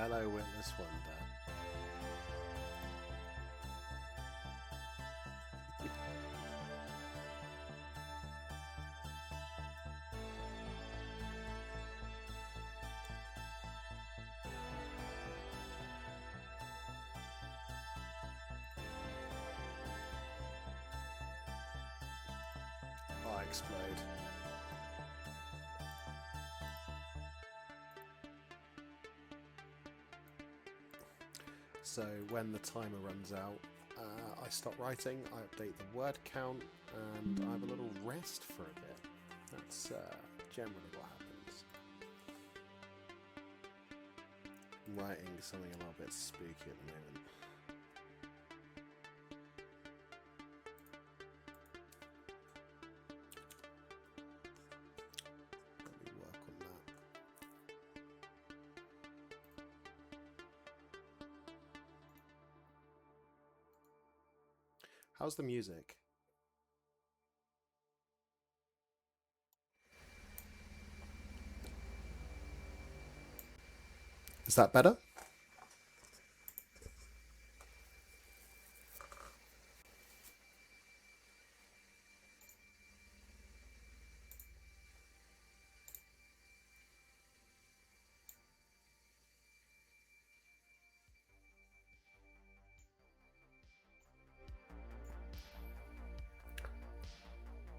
Hello, Witness Wonder. I explode. So when the timer runs out, I stop writing, I update the word count, and I have a little rest for a bit. That's generally what happens. I'm writing something a little bit spooky at the moment. Let me work on that. How's the music? Is that better?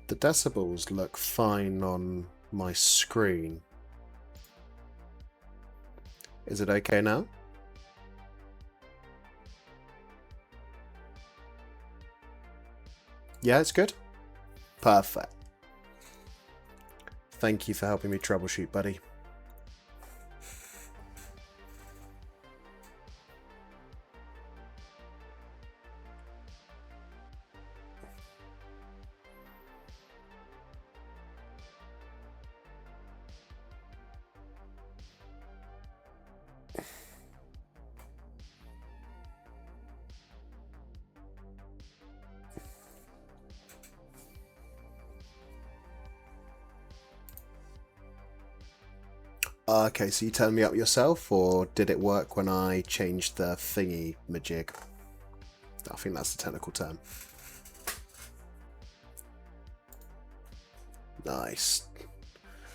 The decibels look fine on my screen. Is it okay now? Yeah, it's good? Perfect. Thank you for helping me troubleshoot, buddy. Okay, so you turned me up yourself, or did it work when I changed the thingy majig? I think that's the technical term. Nice.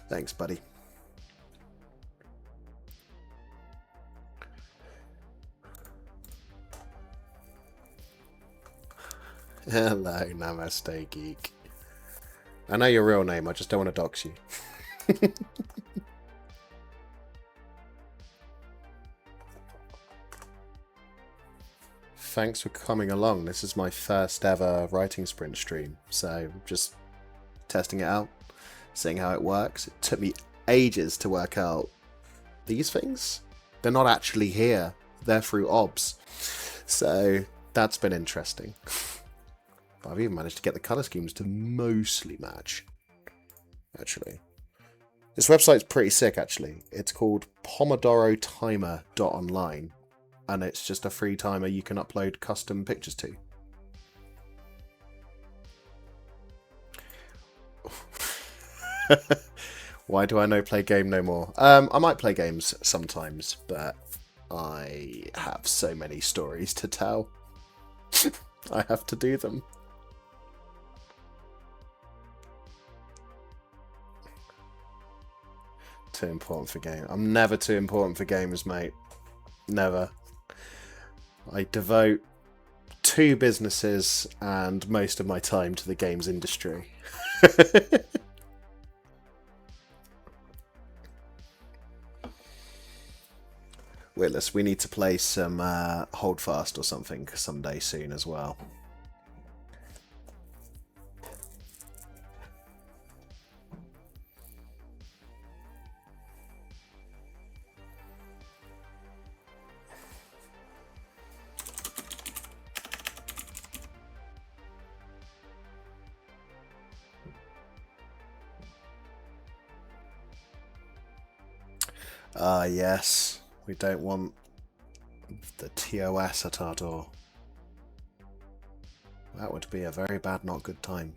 Thanks, buddy. Hello, Namaste Geek. I know your real name, I just don't want to dox you. Thanks for coming along. This is my first ever writing sprint stream, so just testing it out, seeing how it works. It took me ages to work out these things. They're not actually here. They're through OBS. So that's been interesting. But I've even managed to get the colour schemes to mostly match, actually. This website's pretty sick, actually. It's called pomodorotimer.online. And it's just a free timer you can upload custom pictures to. Why do I no play game no more? I might play games sometimes, but I have so many stories to tell. I have to do them. Too important for games. I'm never too important for gamers, mate. Never. I devote 2 businesses and most of my time to the games industry. Witless, we need to play some Holdfast or something someday soon as well. Ah, yes. We don't want the TOS at our door. That would be a very bad, not good time.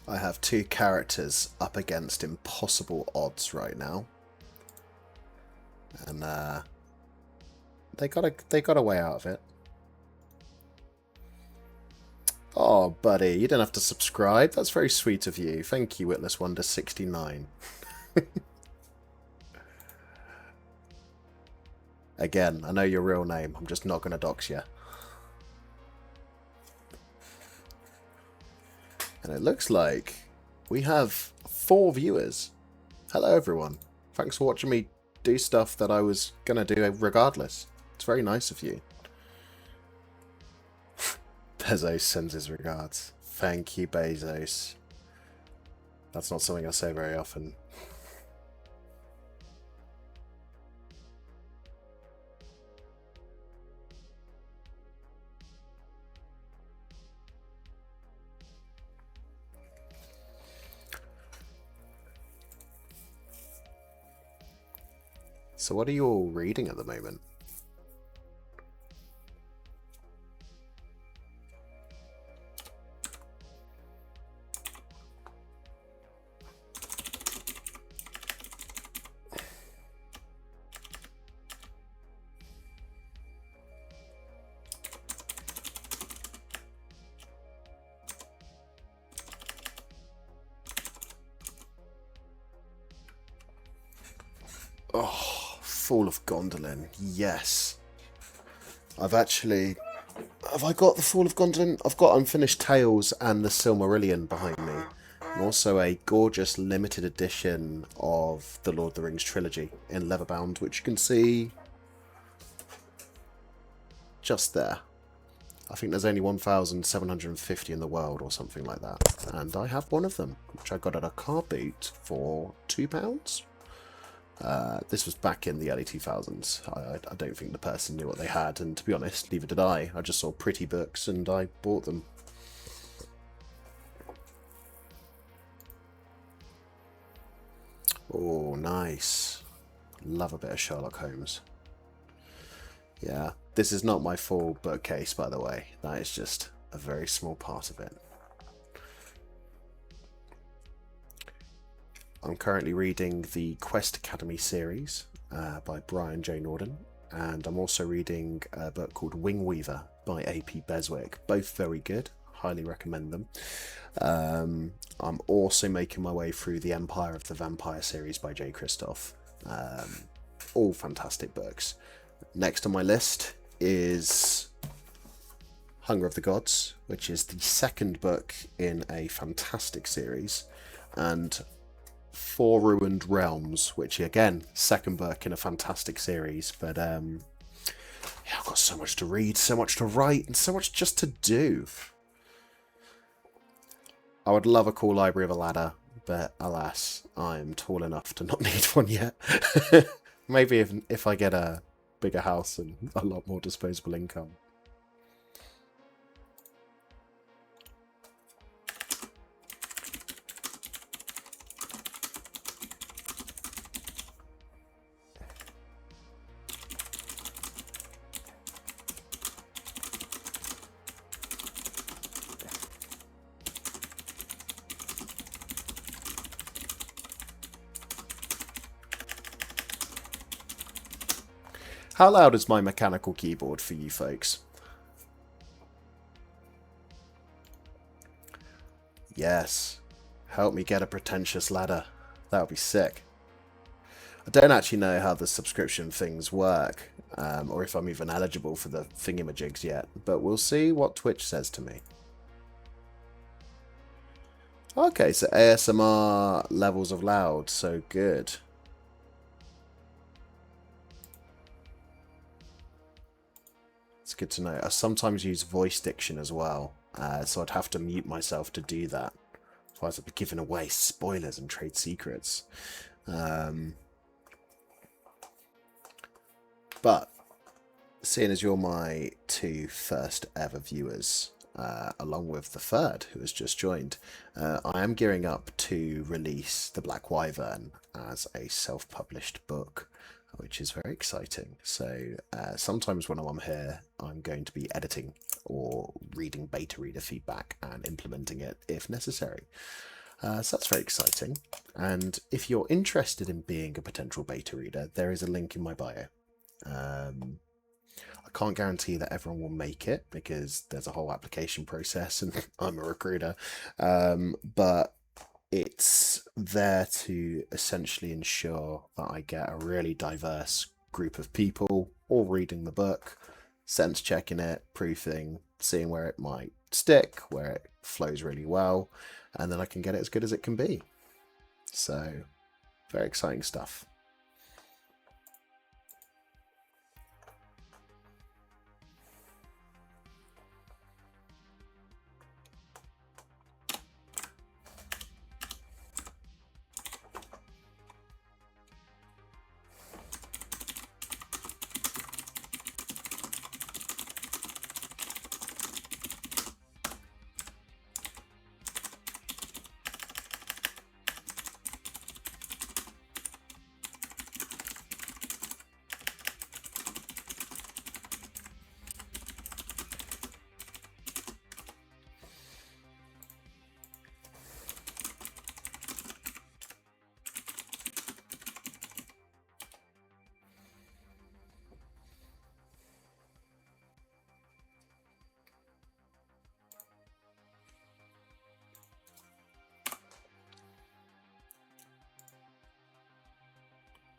I have two characters up against impossible odds right now. And they got a way out of it. Oh, buddy, you don't have to subscribe. That's very sweet of you. Thank you, Witless Wonder 69. Again, I know your real name. I'm just not going to dox you. And it looks like we have 4 viewers. Hello, everyone. Thanks for watching me do stuff that I was going to do regardless. It's very nice of you. Bezos sends his regards. Thank you, Bezos. That's not something I say very often. So what are you all reading at the moment? Oh, Fall of Gondolin. Yes. Have I got the Fall of Gondolin? I've got Unfinished Tales and the Silmarillion behind me. And also a gorgeous limited edition of the Lord of the Rings trilogy in leatherbound, which you can see just there. I think there's only 1,750 in the world or something like that. And I have one of them, which I got at a car boot for £2. This was back in the early 2000s. I don't think the person knew what they had, and to be honest, neither did I. I just saw pretty books and I bought them. Oh, nice. Love a bit of Sherlock Holmes. Yeah, this is not my full bookcase, by the way. That is just a very small part of it. I'm currently reading the Quest Academy series by Brian J. Norden, and I'm also reading a book called Wing Weaver by A.P. Beswick. Both very good. Highly recommend them. I'm also making my way through the Empire of the Vampire series by J. Christoph. All fantastic books. Next on my list is Hunger of the Gods, which is the second book in a fantastic series, and Four Ruined Realms, which again, second book in a fantastic series. But yeah, I've got so much to read, so much to write, and so much just to do. I would love a cool library of a ladder, but alas, I'm tall enough to not need one yet. Maybe if I get a bigger house and a lot more disposable income. How loud is my mechanical keyboard for you folks? Yes. Help me get a pretentious ladder. That would be sick. I don't actually know how the subscription things work, or if I'm even eligible for the thingamajigs yet, but we'll see what Twitch says to me. Okay, so ASMR levels of loud, so good. It's good to know. I sometimes use voice diction as well, so I'd have to mute myself to do that. Otherwise I'd be giving away spoilers and trade secrets. But, seeing as you're my 2 first ever viewers, along with the 3rd who has just joined, I am gearing up to release The Black Wyvern as a self-published book, which is very exciting. So sometimes when I'm here, I'm going to be editing or reading beta reader feedback and implementing it if necessary. So that's very exciting. And if you're interested in being a potential beta reader, there is a link in my bio. I can't guarantee that everyone will make it because there's a whole application process and I'm a recruiter. But it's there to essentially ensure that I get a really diverse group of people all reading the book, sense checking it, proofing, seeing where it might stick, where it flows really well, and then I can get it as good as it can be. So, very exciting stuff.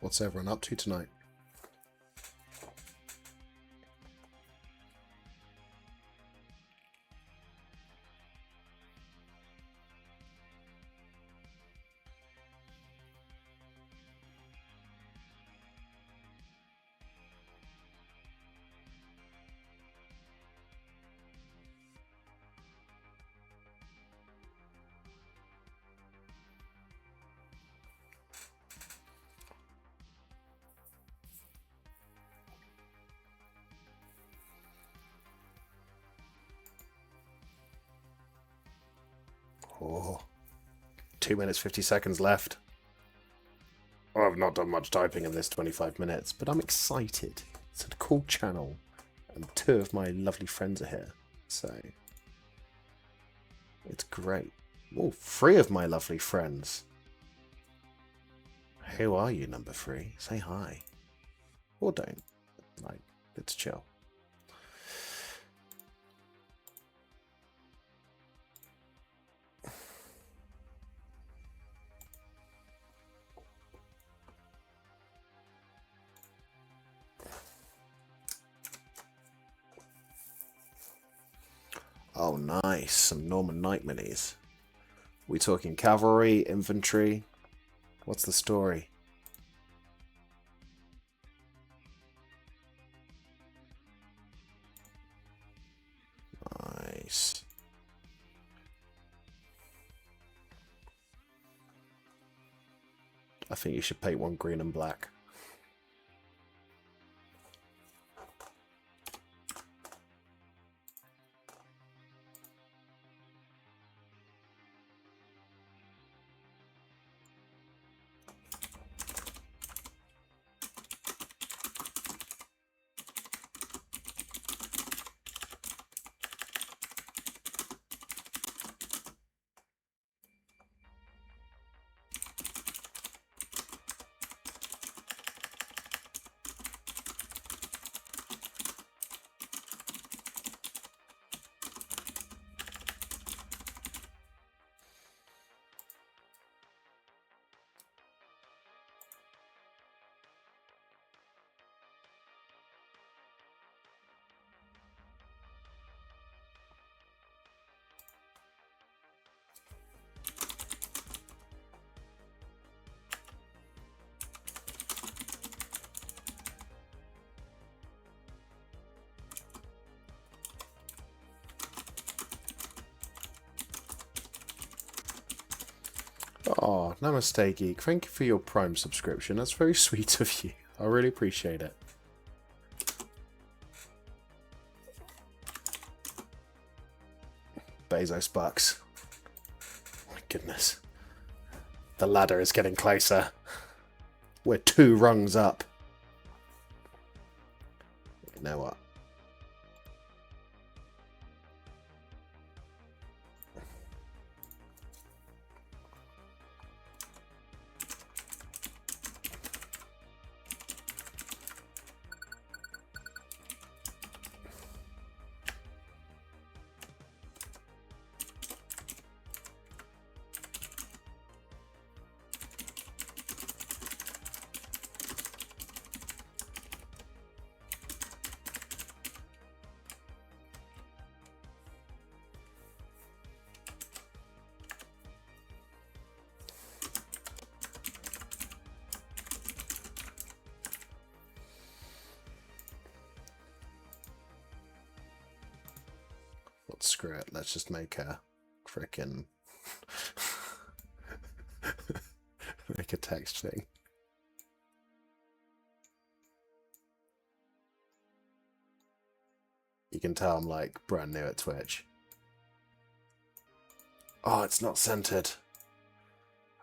What's everyone up to tonight? Oh, 2 minutes 50 seconds left. Oh, I've not done much typing in this 25 minutes, but I'm excited. It's a cool channel, and 2 of my lovely friends are here, so it's great. Oh, 3 of my lovely friends. Who are you, number 3? Say hi. Or don't. Like, it's chill. Oh, nice. Some Norman Knight minis. We talking cavalry, infantry? What's the story? Nice. I think you should paint one green and black. Oh, namaste, Geek. Thank you for your Prime subscription. That's very sweet of you. I really appreciate it. Bezos bucks. My goodness. The ladder is getting closer. We're 2 rungs up. You know what? But screw it. Let's just make a frickin' make a text thing. You can tell I'm like brand new at Twitch. Oh, it's not centered.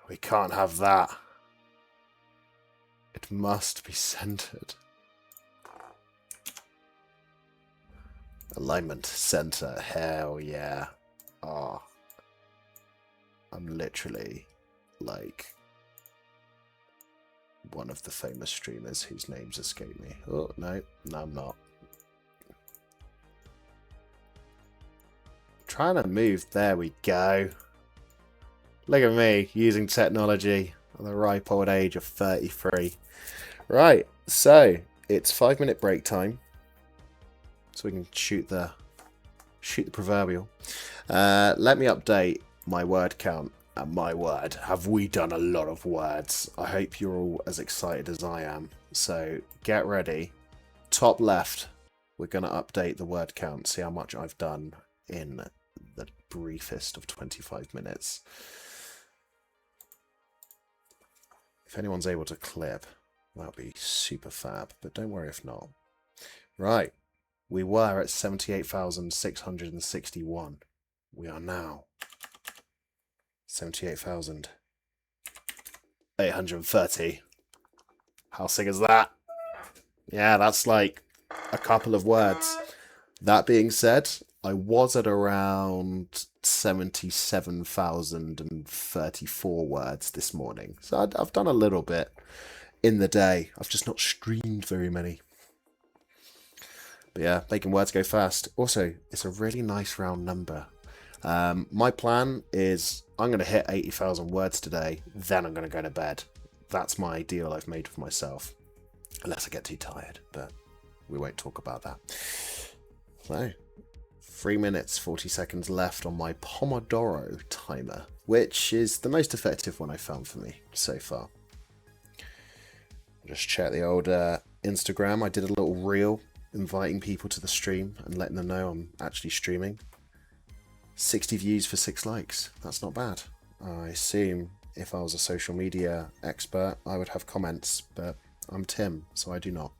We can't have that. It must be centered. Alignment center. Hell yeah. Oh. I'm literally like one of the famous streamers whose names escape me. Oh, no. No, I'm not. Trying to move. There we go. Look at me using technology at the ripe old age of 33. Right, so it's 5-minute break time, so we can shoot the proverbial. Let me update my word count. And my word, have we done a lot of words? I hope you're all as excited as I am. So get ready. Top left, we're going to update the word count. See how much I've done in the briefest of 25 minutes. If anyone's able to clip, that'd be super fab. But don't worry if not. Right. We were at 78,661. We are now 78,830. How sick is that? Yeah, that's like a couple of words. That being said, I was at around 77,034 words this morning. So I've done a little bit in the day. I've just not streamed very many. But yeah, making words go fast. Also, it's a really nice round number. My plan is I'm going to hit 80,000 words today, then I'm going to go to bed. That's my deal I've made for myself. Unless I get too tired, but we won't talk about that. So, 3 minutes, 40 seconds left on my Pomodoro timer, which is the most effective one I found for me so far. Just check the old Instagram. I did a little reel inviting people to the stream and letting them know I'm actually streaming. 60 views for 6 likes. That's not bad. I assume if I was a social media expert, I would have comments, but I'm Tim, so I do not.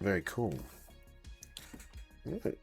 Very cool. Right.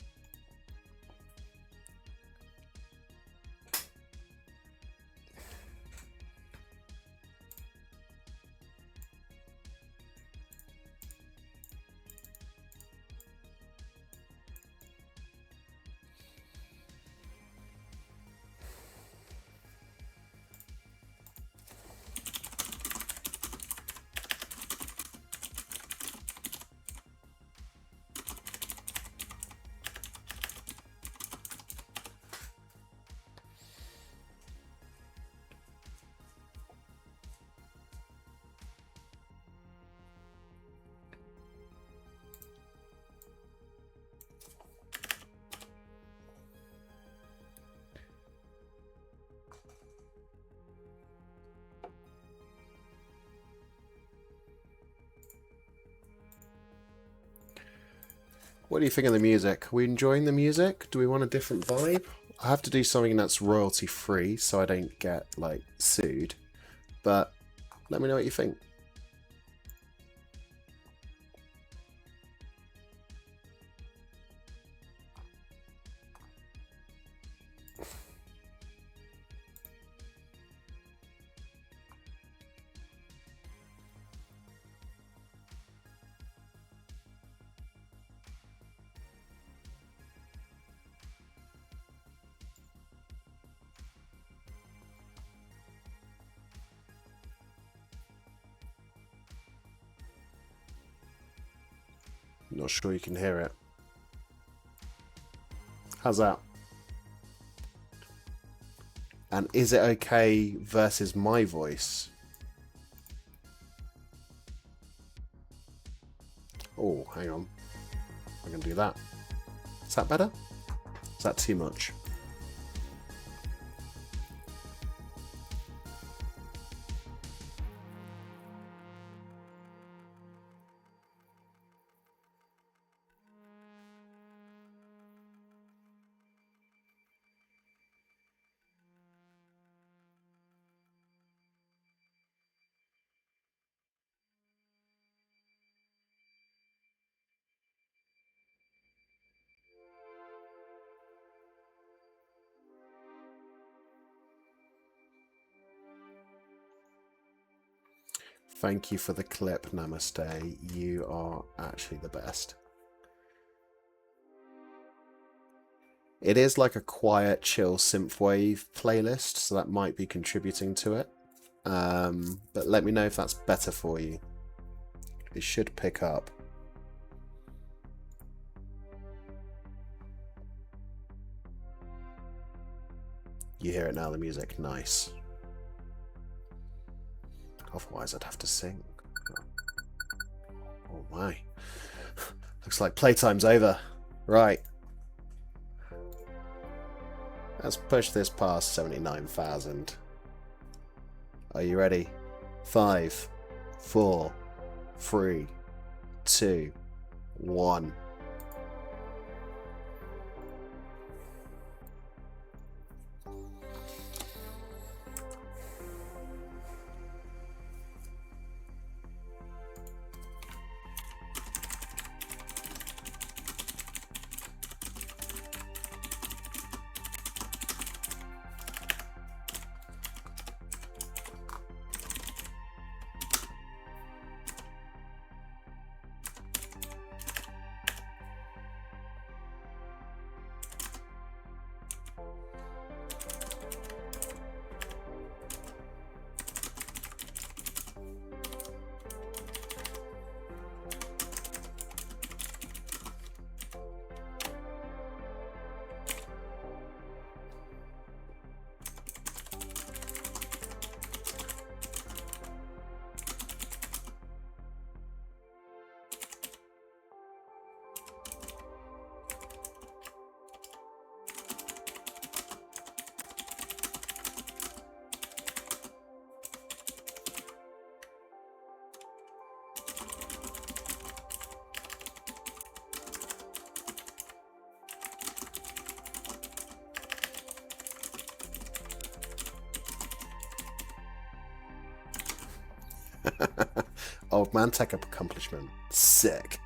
What do you think of the music? Are we enjoying the music? Do we want a different vibe? I have to do something that's royalty free so I don't get like sued. But let me know what you think. Not sure you can hear it. How's that? And is it okay versus my voice? Oh, hang on. I can do that. Is that better? Is that too much? Thank you for the clip, Namaste. You are actually the best. It is like a quiet, chill synthwave playlist, so that might be contributing to it. But let me know if that's better for you. It should pick up. You hear it now, the music. Nice. Otherwise, I'd have to sing. Oh my. Looks like playtime's over. Right. Let's push this past 79,000. Are you ready? 5, 4, 3, 2, 1. Old man tech accomplishment. Sick.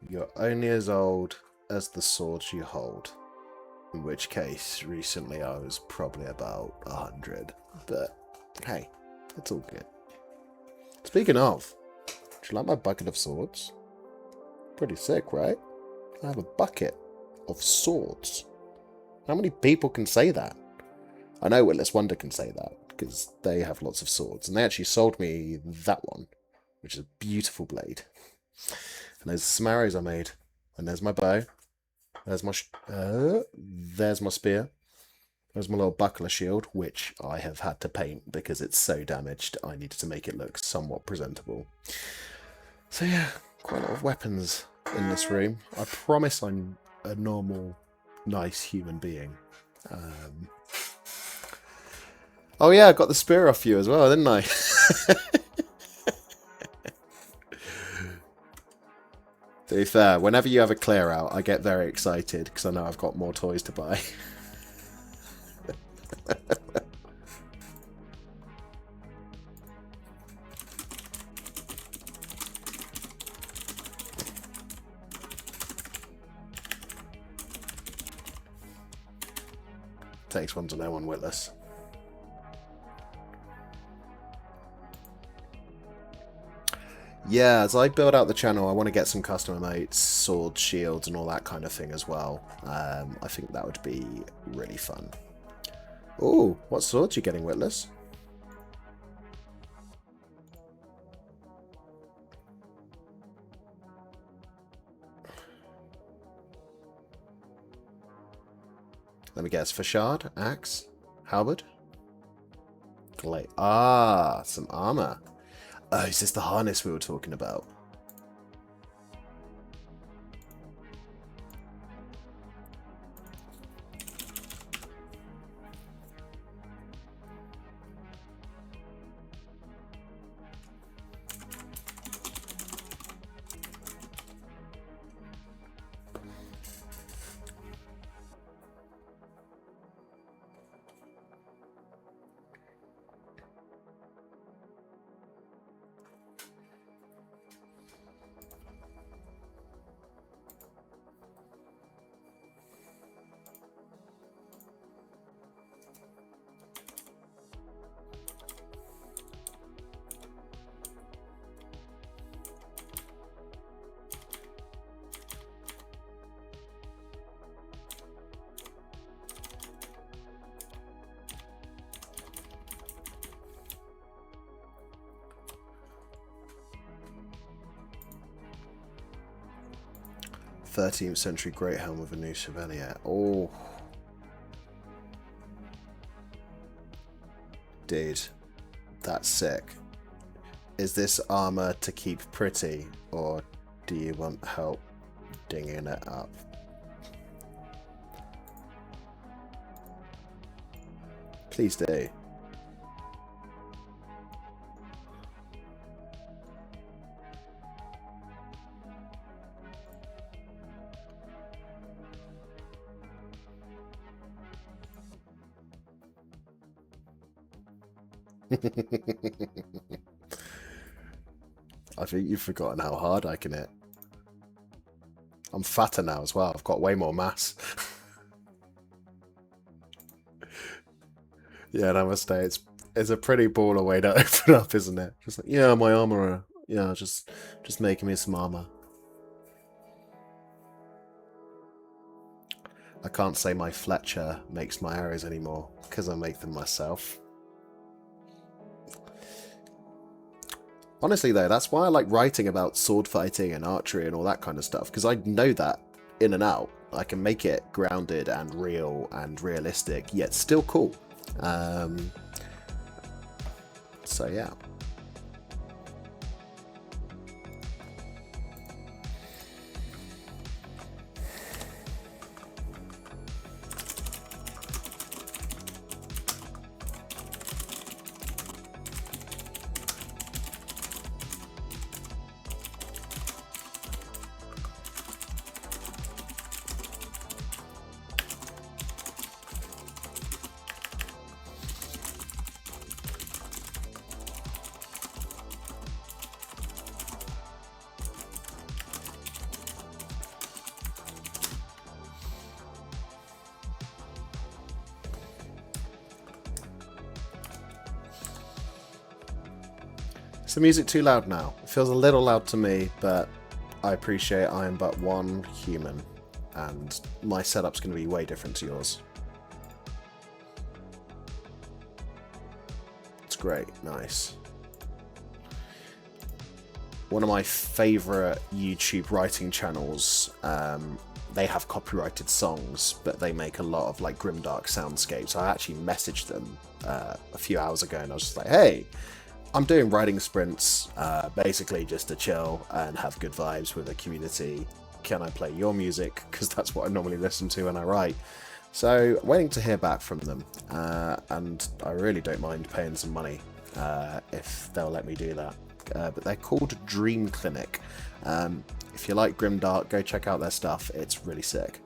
You're only as old as the swords you hold. In which case, recently I was probably about 100. But, hey, it's all good. Speaking of, do you like my bucket of swords? Pretty sick, right? I have a bucket of swords. How many people can say that? I know Witless Wonder can say that, because they have lots of swords. And they actually sold me that one, which is a beautiful blade. And there's some arrows I made. And there's my bow. There's my there's my spear. There's my little buckler shield, which I have had to paint because it's so damaged. I needed to make it look somewhat presentable. So yeah, quite a lot of weapons in this room. I promise I'm a normal, nice human being. Oh yeah, I got the spear off you as well, didn't I? To be fair, whenever you have a clear out, I get very excited because I know I've got more toys to buy. Takes one to know one, Witless. Yeah, as I build out the channel, I want to get some custom emotes, swords, shields, and all that kind of thing as well. I think that would be really fun. Ooh, what swords are you getting, Witless? Let me guess. Fashard, axe, halberd, glaive. Ah, some armor. Oh, is this the harness we were talking about? 13th century great helm of a new chevalier. Oh. Dude, that's sick. Is this armor to keep pretty, or do you want help dinging it up? Please do. I think you've forgotten how hard I can hit. I'm fatter now as well. I've got way more mass. Yeah, namaste. It's a pretty baller way to open up, isn't it? Just like, yeah, my armor. Yeah, just making me some armor. I can't say my Fletcher makes my arrows anymore because I make them myself. Honestly, though, that's why I like writing about sword fighting and archery and all that kind of stuff, because I know that in and out. I can make it grounded and real and realistic, yet still cool. So, yeah. Is the music too loud now? It feels a little loud to me, but I appreciate I am but one human, and my setup's going to be way different to yours. It's great, nice. One of my favourite YouTube writing channels, they have copyrighted songs, but they make a lot of like grimdark soundscapes. I actually messaged them a few hours ago, and I was just like, hey, I'm doing writing sprints, basically just to chill and have good vibes with the community. Can I play your music? Because that's what I normally listen to when I write. So, waiting to hear back from them. And I really don't mind paying some money if they'll let me do that. But they're called Dream Clinic. If you like grimdark, go check out their stuff. It's really sick.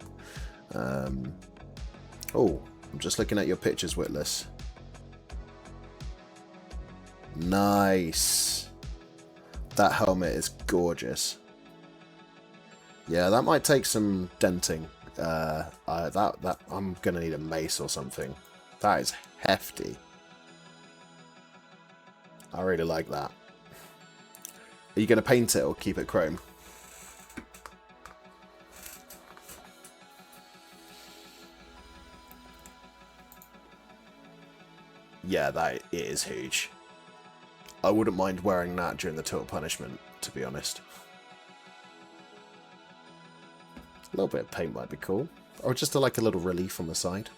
Oh, I'm just looking at your pictures, Witless. Nice. That helmet is gorgeous. Yeah, that might take some denting. I'm gonna need a mace or something. That is hefty. I really like that. Are you gonna paint it or keep it chrome? Yeah, it is huge. I wouldn't mind wearing that during the total punishment, to be honest. A little bit of paint might be cool. Or just like a little relief on the side.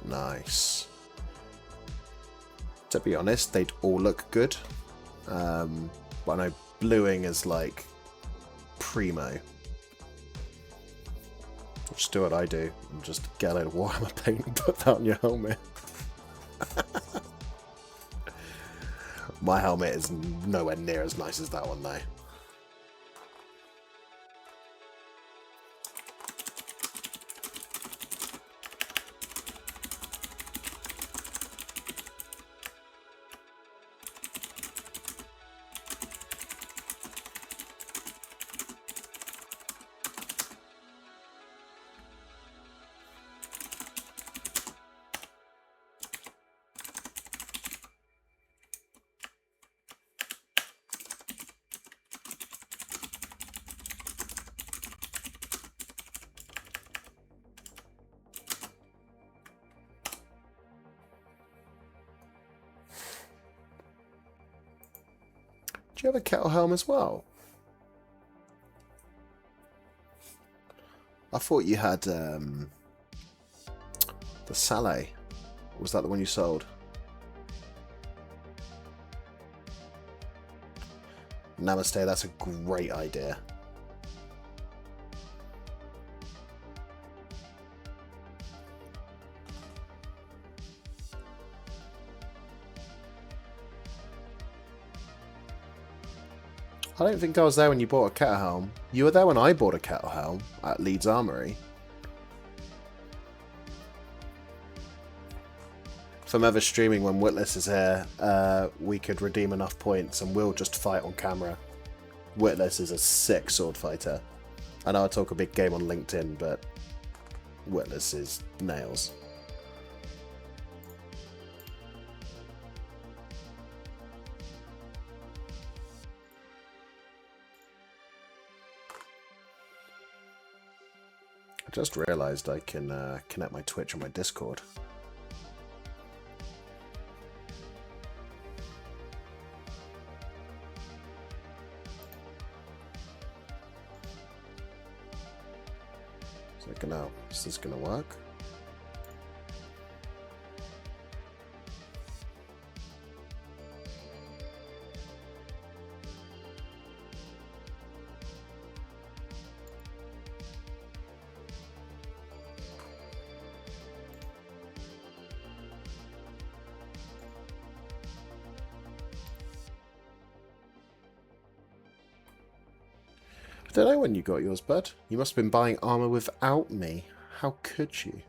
Nice. To be honest, they'd all look good. But I know bluing is like primo. Just do what I do and just get a load of Warhammer paint and put that on your helmet. My helmet is nowhere near as nice as that one though. you have a kettle helm as well? I thought you had the Saleh. Was that the one you sold? Namaste, that's a great idea. I don't think I was there when you bought a kettle helm. You were there when I bought a kettle helm at Leeds Armory. If I'm ever streaming when Witless is here, we could redeem enough points and we'll just fight on camera. Witless is a sick sword fighter. I know I talk a big game on LinkedIn, but Witless is nails. I just realised I can connect my Twitch and my Discord. Is this gonna work? I don't know when you got yours, bud. You must have been buying armor without me. How could you?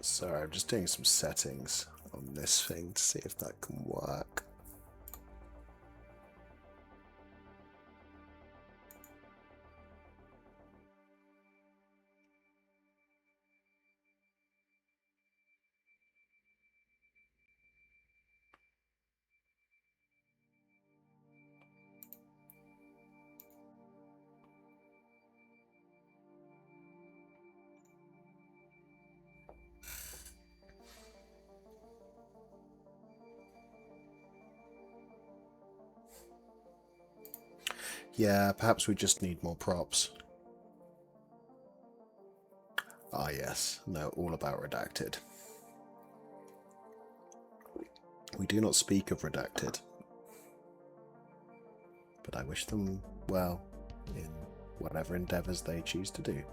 Sorry, I'm just doing some settings on this thing to see if that can work. Yeah, perhaps we just need more props. Ah yes, know all about Redacted. We do not speak of Redacted, but I wish them well in whatever endeavours they choose to do.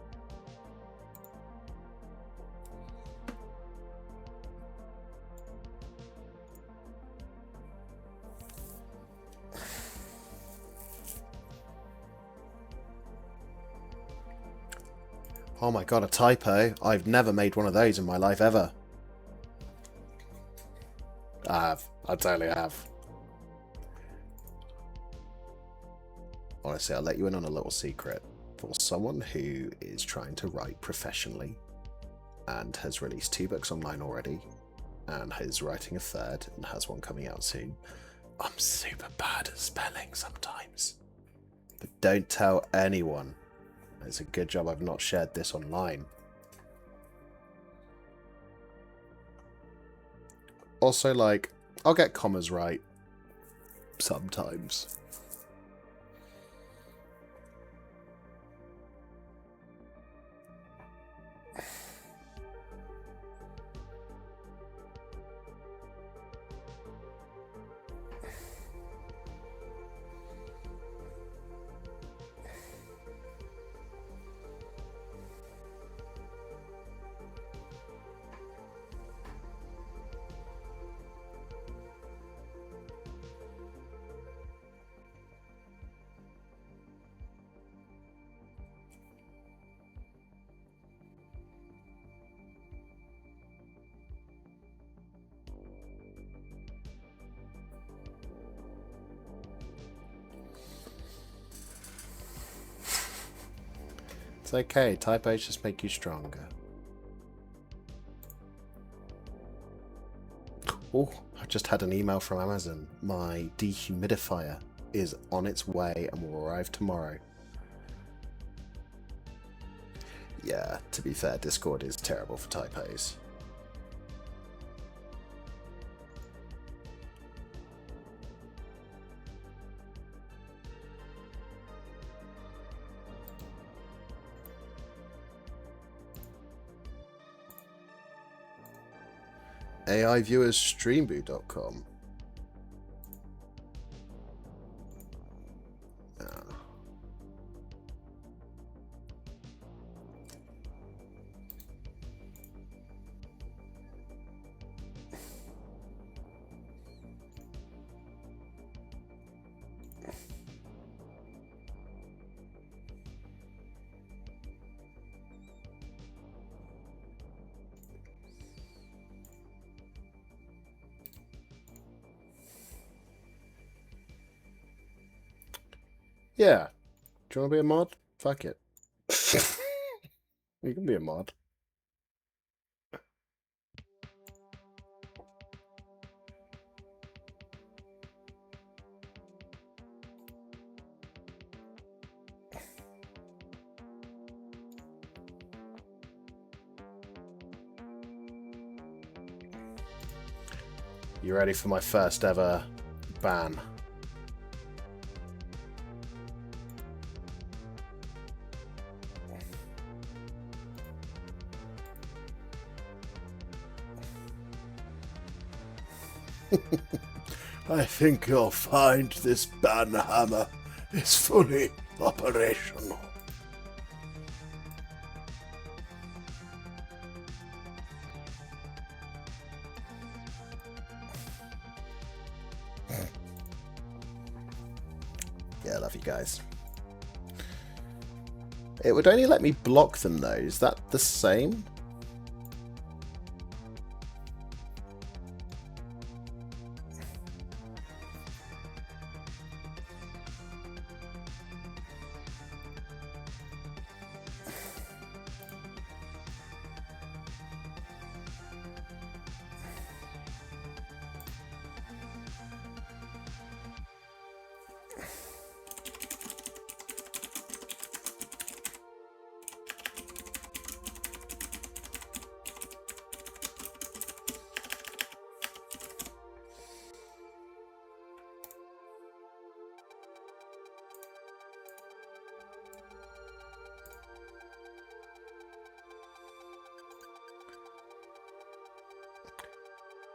Oh my god, a typo. I've never made one of those in my life ever. I have. I totally have. Honestly, I'll let you in on a little secret. For someone who is trying to write professionally and has released 2 books online already and is writing a 3rd and has one coming out soon, I'm super bad at spelling sometimes. But don't tell anyone. It's a good job I've not shared this online. Also, like, I'll get commas right sometimes. It's okay, typos just make you stronger. Oh, I just had an email from Amazon. My dehumidifier is on its way and will arrive tomorrow. Yeah, to be fair, Discord is terrible for typos. AI viewers streamboot.com. Yeah. Do you want to be a mod? Fuck it. You can be a mod. You ready for my first ever ban? I think you'll find this ban hammer is fully operational. Yeah, I love you guys. It would only let me block them though. Is that the same?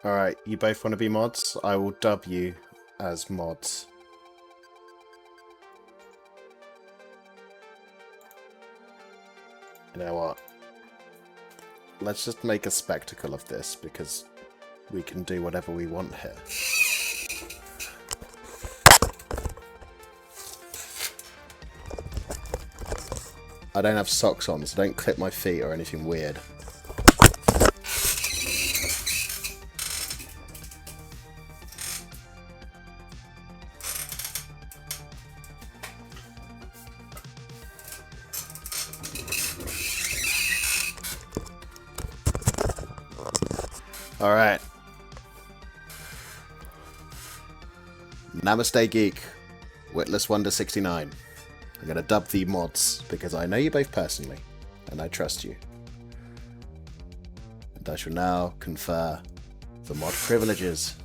Alright, you both want to be mods? I will dub you as mods. You know what? Let's just make a spectacle of this, because we can do whatever we want here. I don't have socks on, so don't clip my feet or anything weird. Alright. Namaste Geek. Witless Wonder 69. I'm going to dub thee mods, because I know you both personally, and I trust you. And I shall now confer the mod privileges,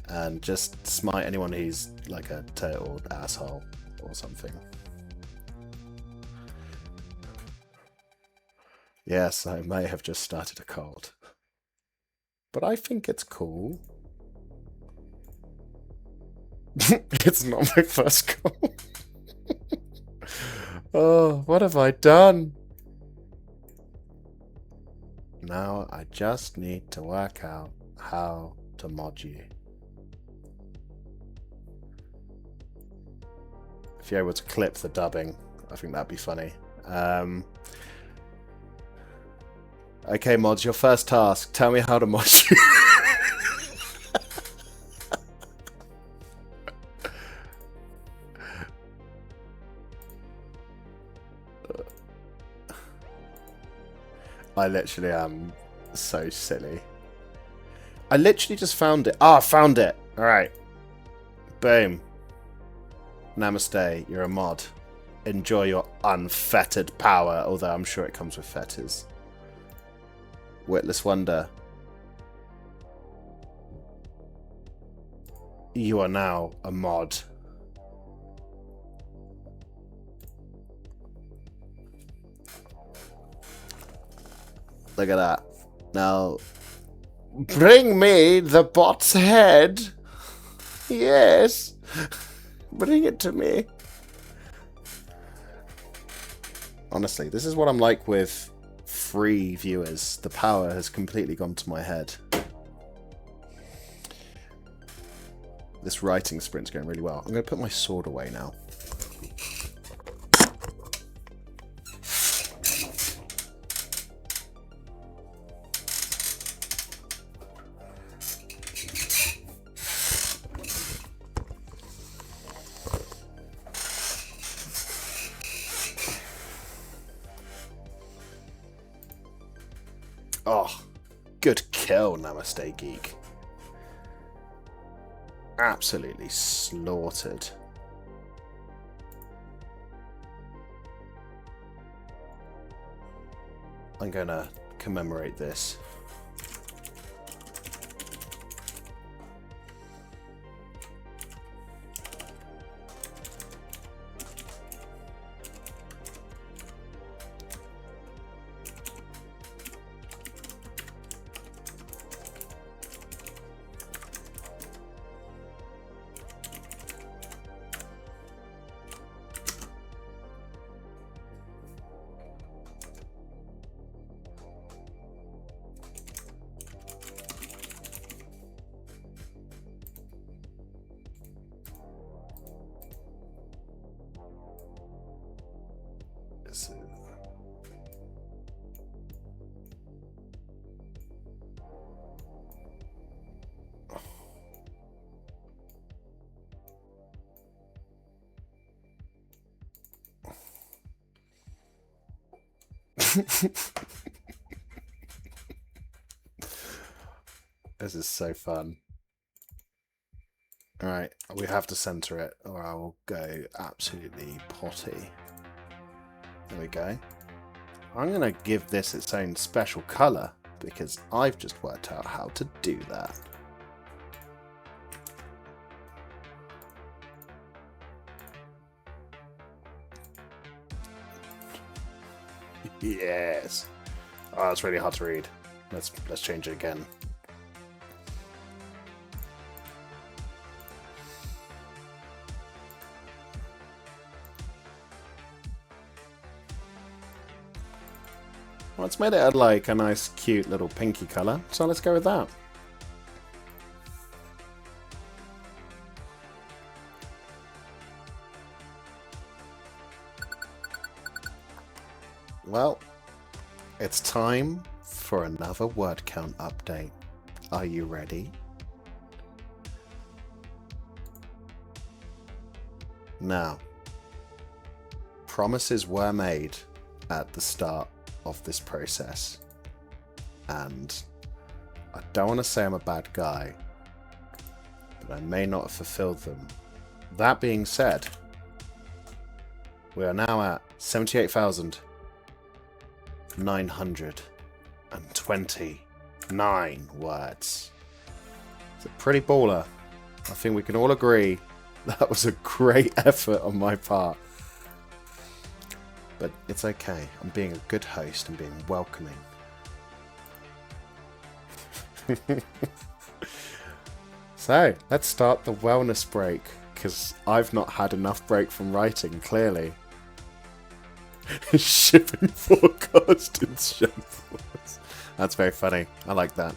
and just smite anyone who's like a total asshole or something. Yes, I may have just started a cult. But I think it's cool. It's not my first call. Oh, what have I done? Now I just need to work out how to mod you. If you're able to clip the dubbing, I think that'd be funny. Okay, mods, your first task. Tell me how to mod you. I literally am so silly. I literally just found it. Ah, found it. Alright. Boom. Namaste, you're a mod. Enjoy your unfettered power, although I'm sure it comes with fetters. Witless Wonder. You are now a mod. Look at that. Now, bring me the bot's head. Yes. Bring it to me. Honestly, this is what I'm like with free viewers. The power has completely gone to my head. This writing sprint's going really well. I'm going to put my sword away now. Oh, good kill, Namaste Geek. Absolutely slaughtered. I'm gonna commemorate this. This is so fun. Alright, we have to center it or I will go absolutely potty. There we go. I'm going to give this its own special colour because I've just worked out how to do that. Yes. Oh, that's really hard to read. Let's change it again. Well, it's made it like a nice, cute little pinky colour, so let's go with that. Well, it's time for another word count update. Are you ready? Now, promises were made at the start of this process, and I don't want to say I'm a bad guy, but I may not have fulfilled them. That being said, We are now at 78,929 words. It's a pretty baller. I think we can all agree that was a great effort on my part. But it's okay. I'm being a good host and being welcoming. So, let's start the wellness break, because I've not had enough break from writing, clearly. Shipping forecast in shambles. That's very funny. I like that.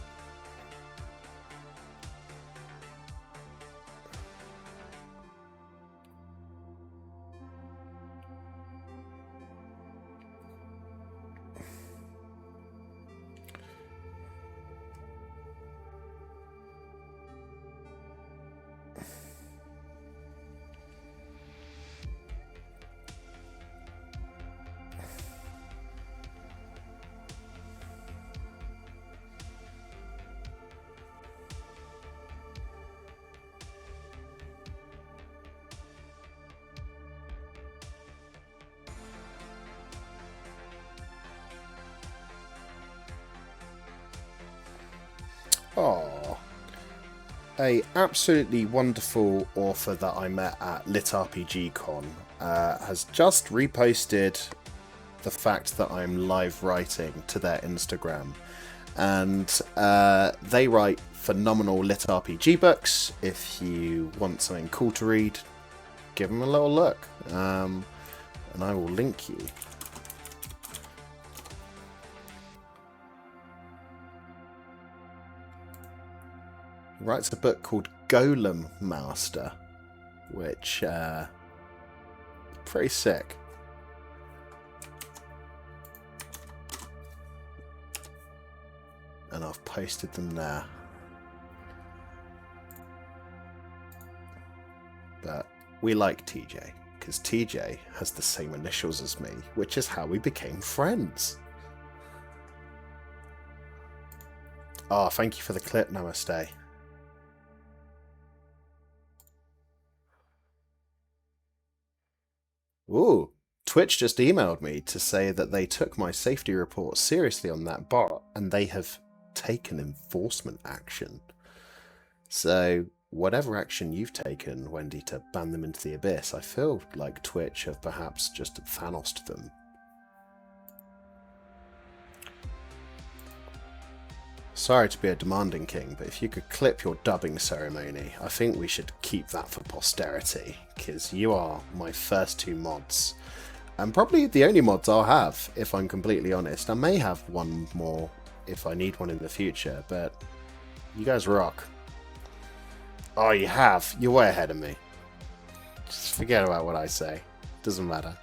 Oh, a absolutely wonderful author that I met at LitRPG Con has just reposted the fact that I'm live writing to their Instagram, and they write phenomenal LitRPG books. If you want something cool to read, give them a little look, and I will link you. He writes a book called Golem Master, which pretty sick. And I've posted them there. But we like TJ, because TJ has the same initials as me, which is how we became friends. Oh, thank you for the clip, Namaste. Ooh, Twitch just emailed me to say that they took my safety report seriously on that bot, and they have taken enforcement action. So, whatever action you've taken, Wendy, to ban them into the abyss, I feel like Twitch have perhaps just Thanos'd them. Sorry to be a demanding king, but if you could clip your dubbing ceremony, I think we should keep that for posterity, because you are my first two mods. And probably the only mods I'll have, if I'm completely honest. I may have one more if I need one in the future, but you guys rock. Oh, you have? You're way ahead of me. Just forget about what I say. Doesn't matter.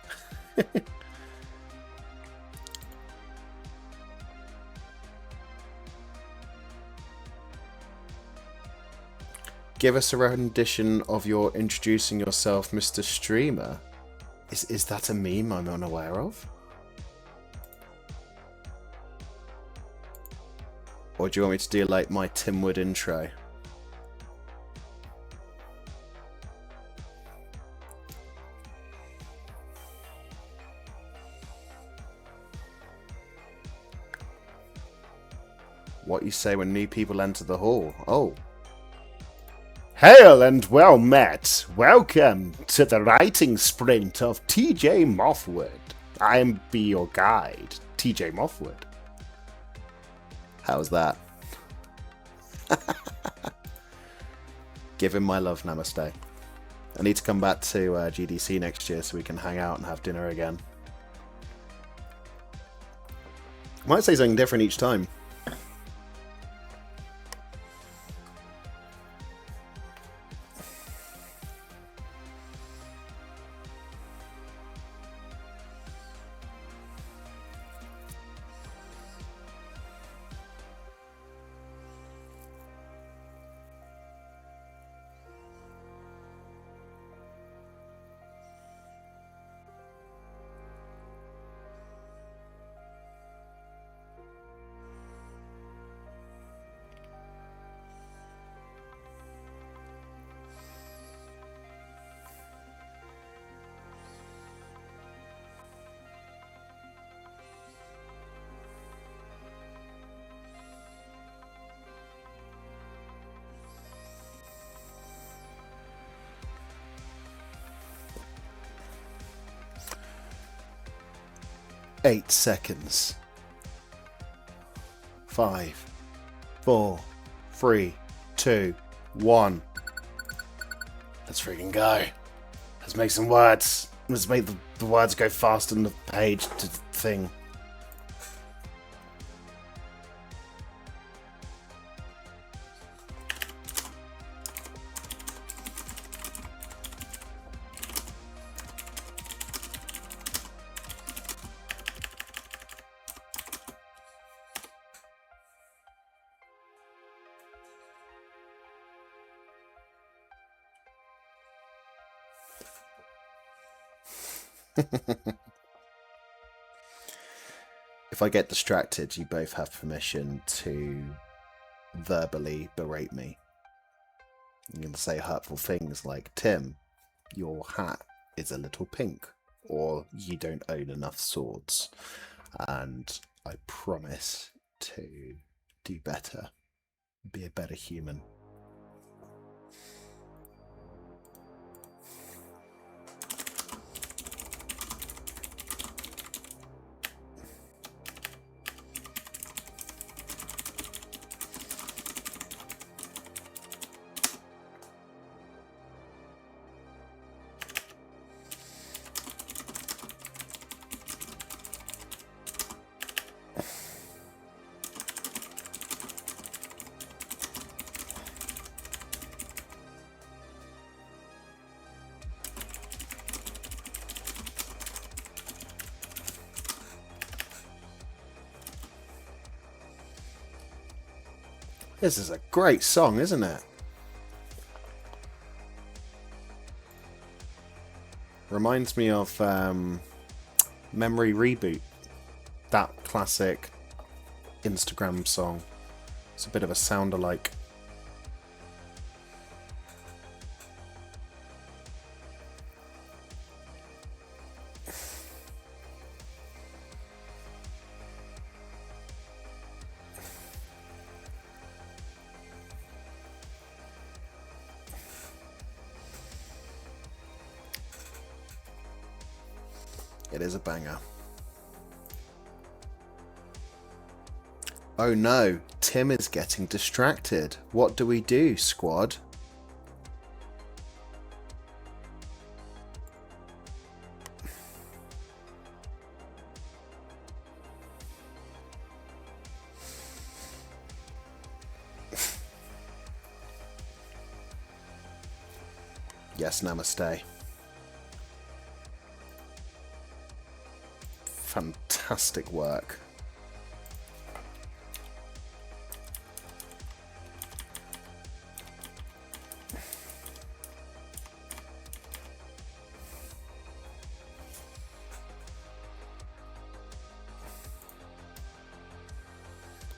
Give us a rendition of your introducing yourself, Mr. Streamer. Is that a meme I'm unaware of? Or do you want me to do like my Tim Wood intro? What you say when new people enter the hall? Oh. Hail and well met! Welcome to the writing sprint of TJ Mothwood. I'll be your guide, TJ Mothwood. How's that? Give him my love, Namaste. I need to come back to GDC next year so we can hang out and have dinner again. I might say something different each time. 8 seconds. 5, 4, 3, 2, 1. Let's freaking go. Let's make some words. Let's make the words go fast on the page to thing. If I get distracted, you both have permission to verbally berate me. You can say hurtful things like, Tim, your hat is a little pink, or you don't own enough swords. And I promise to do better, be a better human. This is a great song, isn't it? Reminds me of Memory Reboot, that classic Instagram song. It's a bit of a sound-alike. It is a banger. Oh no, Tim is getting distracted. What do we do, squad? Yes, namaste. Fantastic work.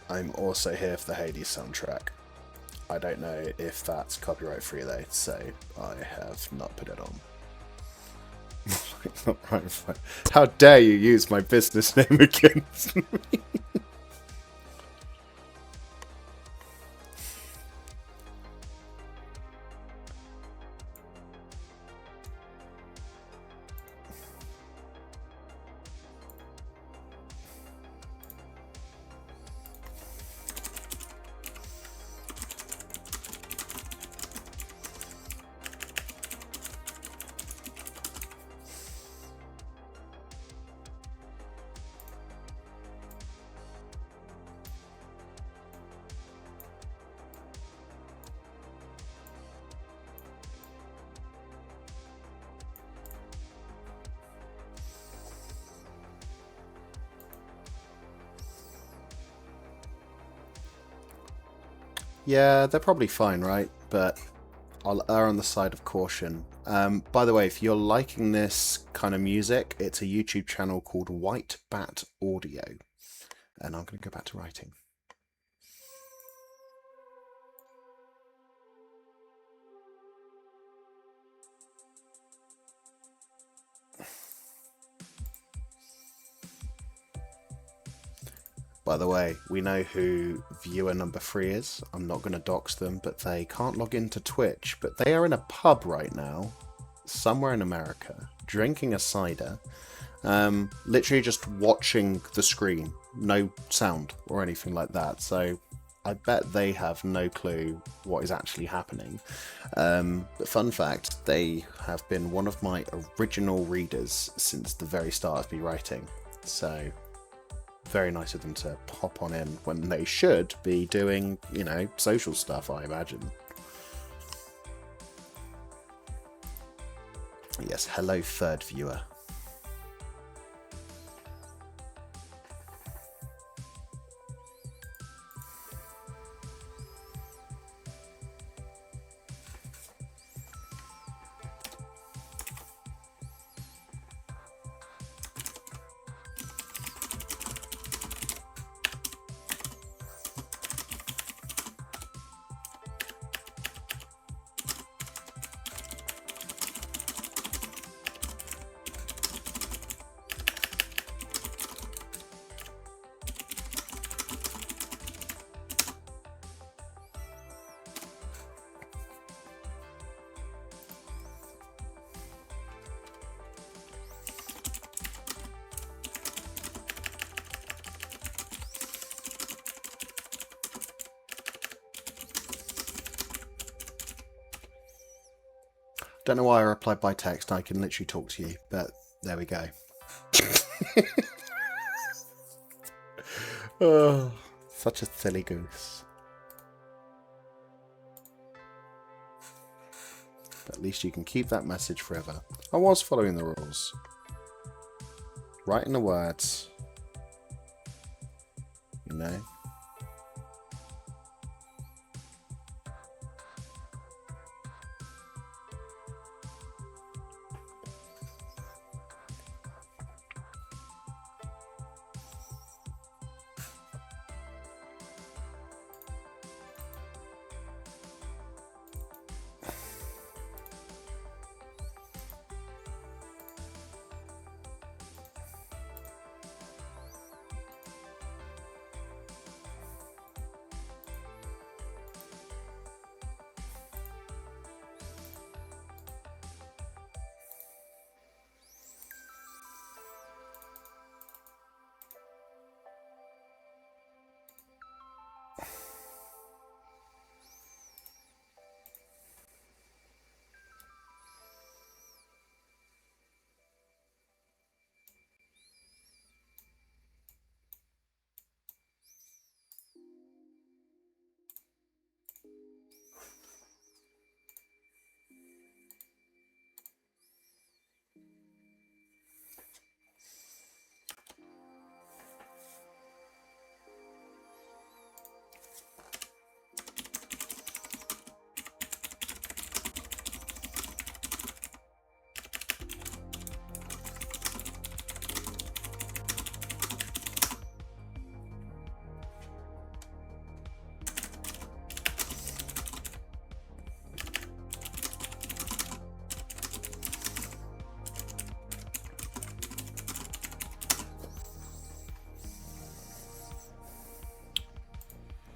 I'm also here for the Hades soundtrack. I don't know if that's copyright free though, so I have not put it on. How dare you use my business name against me? Yeah, they're probably fine, right? But I'll err on the side of caution. By the way, if you're liking this kind of music, it's a YouTube channel called White Bat Audio. And I'm going to go back to writing. By the way, we know who viewer number 3 is. I'm not going to dox them, but they can't log into Twitch. But they are in a pub right now, somewhere in America, drinking a cider Literally just watching the screen, no sound or anything like that. So I bet they have no clue what is actually happening. But fun fact, they have been one of my original readers since the very start of me writing. So very nice of them to pop on in when they should be doing, you know, social stuff, I imagine. Yes, hello third viewer. Don't know why I replied by text. I can literally talk to you, but there we go. Oh, such a silly goose. But at least you can keep that message forever. I was following the rules. Writing the words. You know?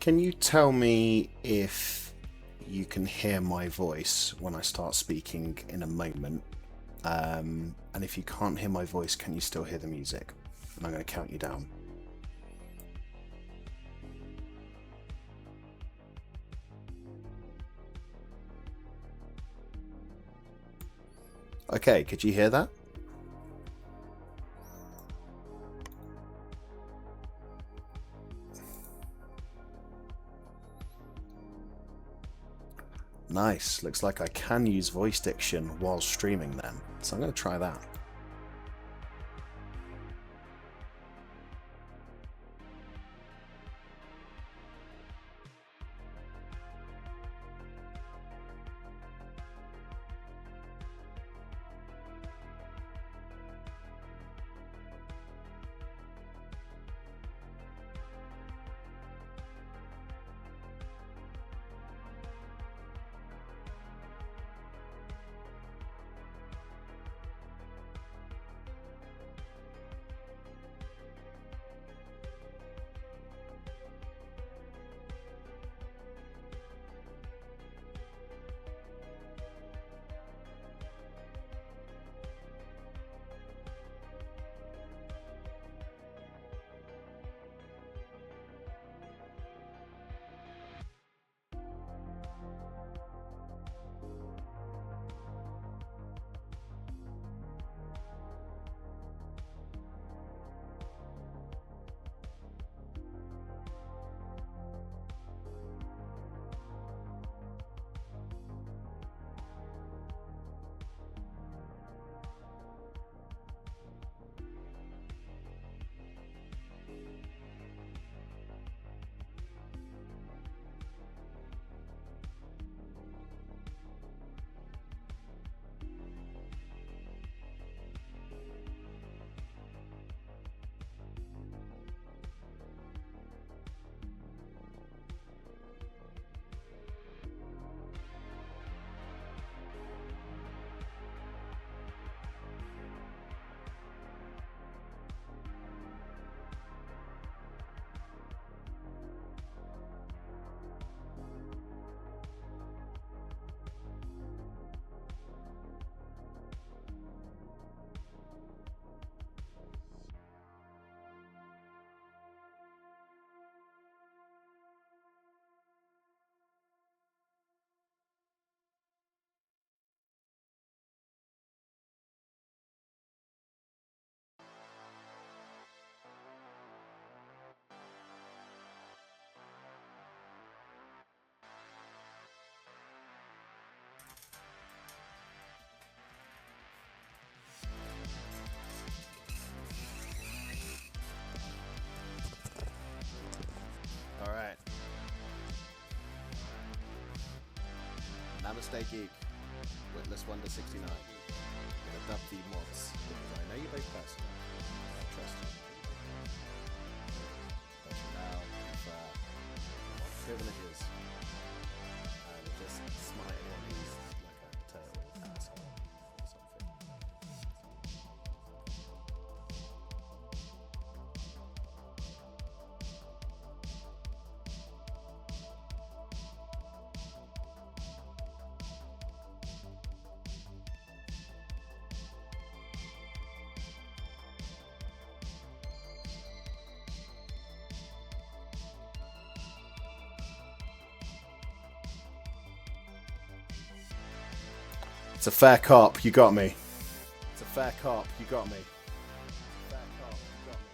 Can you tell me if you can hear my voice when I start speaking in a moment? And if you can't hear my voice, can you still hear the music? And I'm going to count you down. Okay, could you hear that? Nice. Looks like I can use voice diction while streaming then. So I'm going to try that. Namaste Geek. Witless Wonder 69. I'm gonna dub the mods because I know you both personally. I trust you. But now, mod privileges. And just smite anyone who's like a total asshole or something. It's a fair cop, you got me. It's a fair cop, you got me. Fair cop, you got me.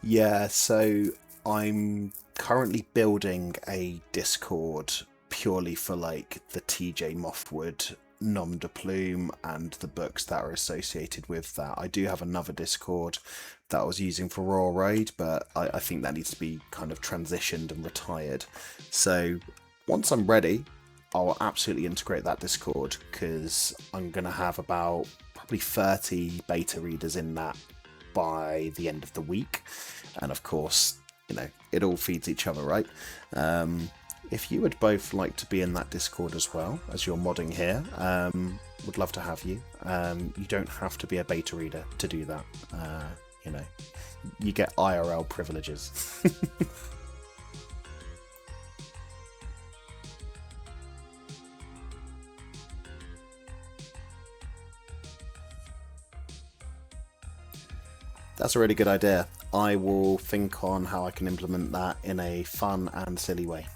Yeah, so I'm currently building a Discord purely for like the TJ Mothwood nom de plume and the books that are associated with that. I do have another Discord that I was using for Royal Raid, but I think that needs to be kind of transitioned and retired. So once I'm ready, I'll absolutely integrate that Discord because I'm going to have about probably 30 beta readers in that by the end of the week. And of course, it all feeds each other, right? If you would both like to be in that Discord as well, as you're modding here, would love to have you. You don't have to be a beta reader to do that. You know, you get IRL privileges. That's a really good idea. I will think on how I can implement that in a fun and silly way.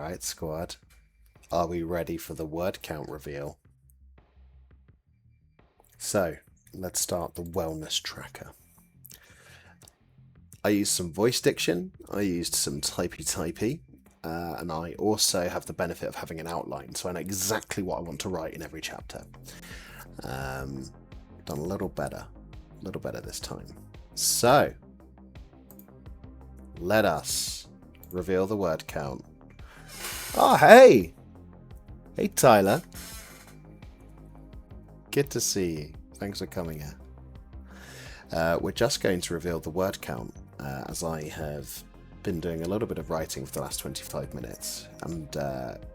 Alright, squad. Are we ready for the word count reveal? So, let's start the wellness tracker. I used some voice diction, I used some typey, and I also have the benefit of having an outline, so I know exactly what I want to write in every chapter. Done a little better this time. So, let us reveal the word count. Oh, hey! Hey, Tyler. Good to see you. Thanks for coming here. We're just going to reveal the word count, as I have been doing a little bit of writing for the last 25 minutes. And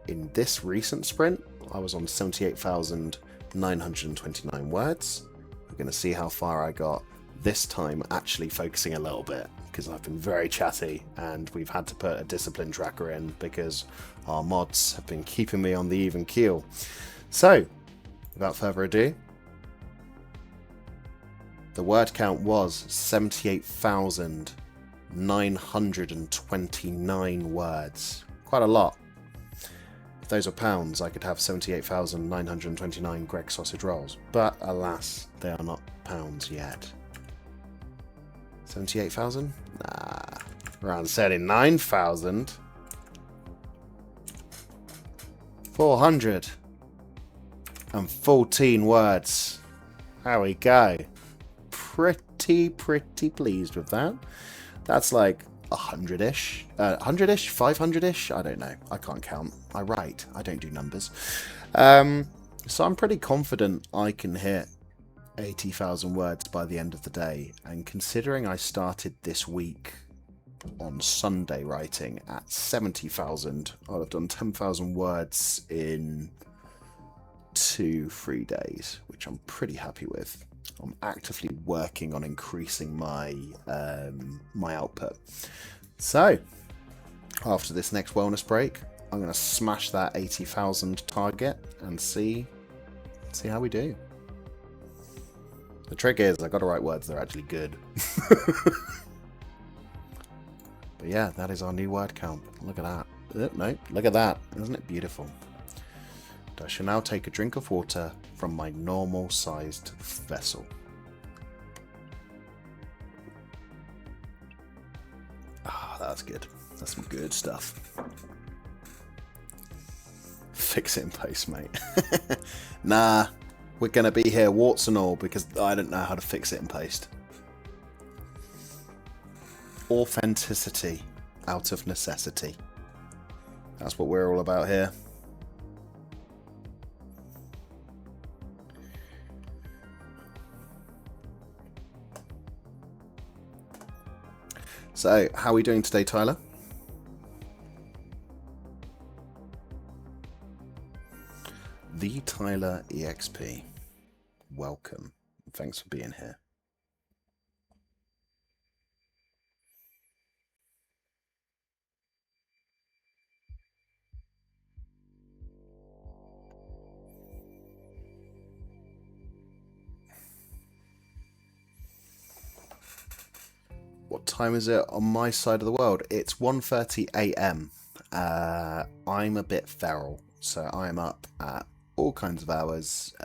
in this recent sprint, I was on 78,929 words. We're going to see how far I got this time, actually focusing a little bit, because I've been very chatty and we've had to put a discipline tracker in because our mods have been keeping me on the even keel. So, without further ado, the word count was 78,929 words. Quite a lot. If those are pounds, I could have 78,929 Greg sausage rolls. But alas, they are not pounds yet. 78,000? Nah. Around 79,000. 414 words. There we go. Pretty pleased with that. That's like 100-ish. 100-ish? 500-ish? I don't know. I can't count. I write. I don't do numbers. So I'm pretty confident I can hit 80,000 words by the end of the day. And considering I started this week on Sunday writing at 70,000, I'll have done 10,000 words in 2-3 days, which I'm pretty happy with. I'm actively working on increasing my my output. So, after this next wellness break, I'm going to smash that 80,000 target and see how we do. The trick is I got to write words that are actually good. But yeah, that is our new word count. Look at that. No, look at that. Isn't it beautiful? I shall now take a drink of water from my normal sized vessel. Ah, that's good. That's some good stuff. Fix it in post, mate. Nah, we're going to be here warts and all because I don't know how to fix it in post. Authenticity out of necessity. That's what we're all about here. So, how are we doing today, Tyler? The Tyler EXP. Welcome. Thanks for being here. What time is it on my side of the world? It's 1:30 AM. I'm a bit feral, so I'm up at all kinds of hours,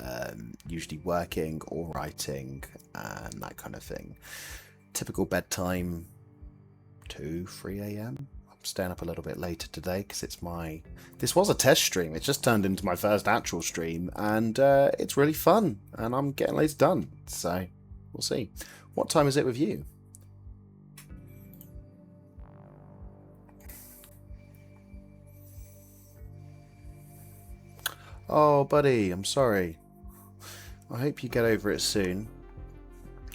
usually working or writing and that kind of thing. Typical bedtime, 2-3 AM. I'm staying up a little bit later today because this was a test stream. It's just turned into my first actual stream and it's really fun and I'm getting loads done. So we'll see. What time is it with you? Oh, buddy, I'm sorry. I hope you get over it soon.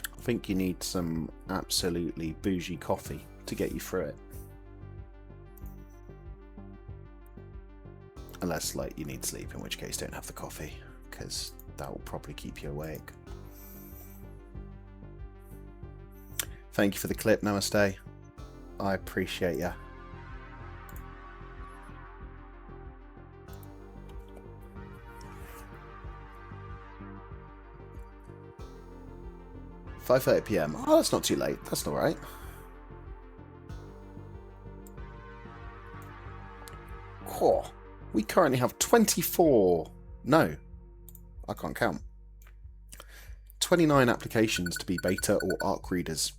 I think you need some absolutely bougie coffee to get you through it. Unless, like, you need sleep, in which case don't have the coffee, because that will probably keep you awake. Thank you for the clip, Namaste. I appreciate ya. 5:30 PM. Oh, that's not too late. That's all right. Oh, we currently have 24. No, I can't count. 29 applications to be beta or ARC readers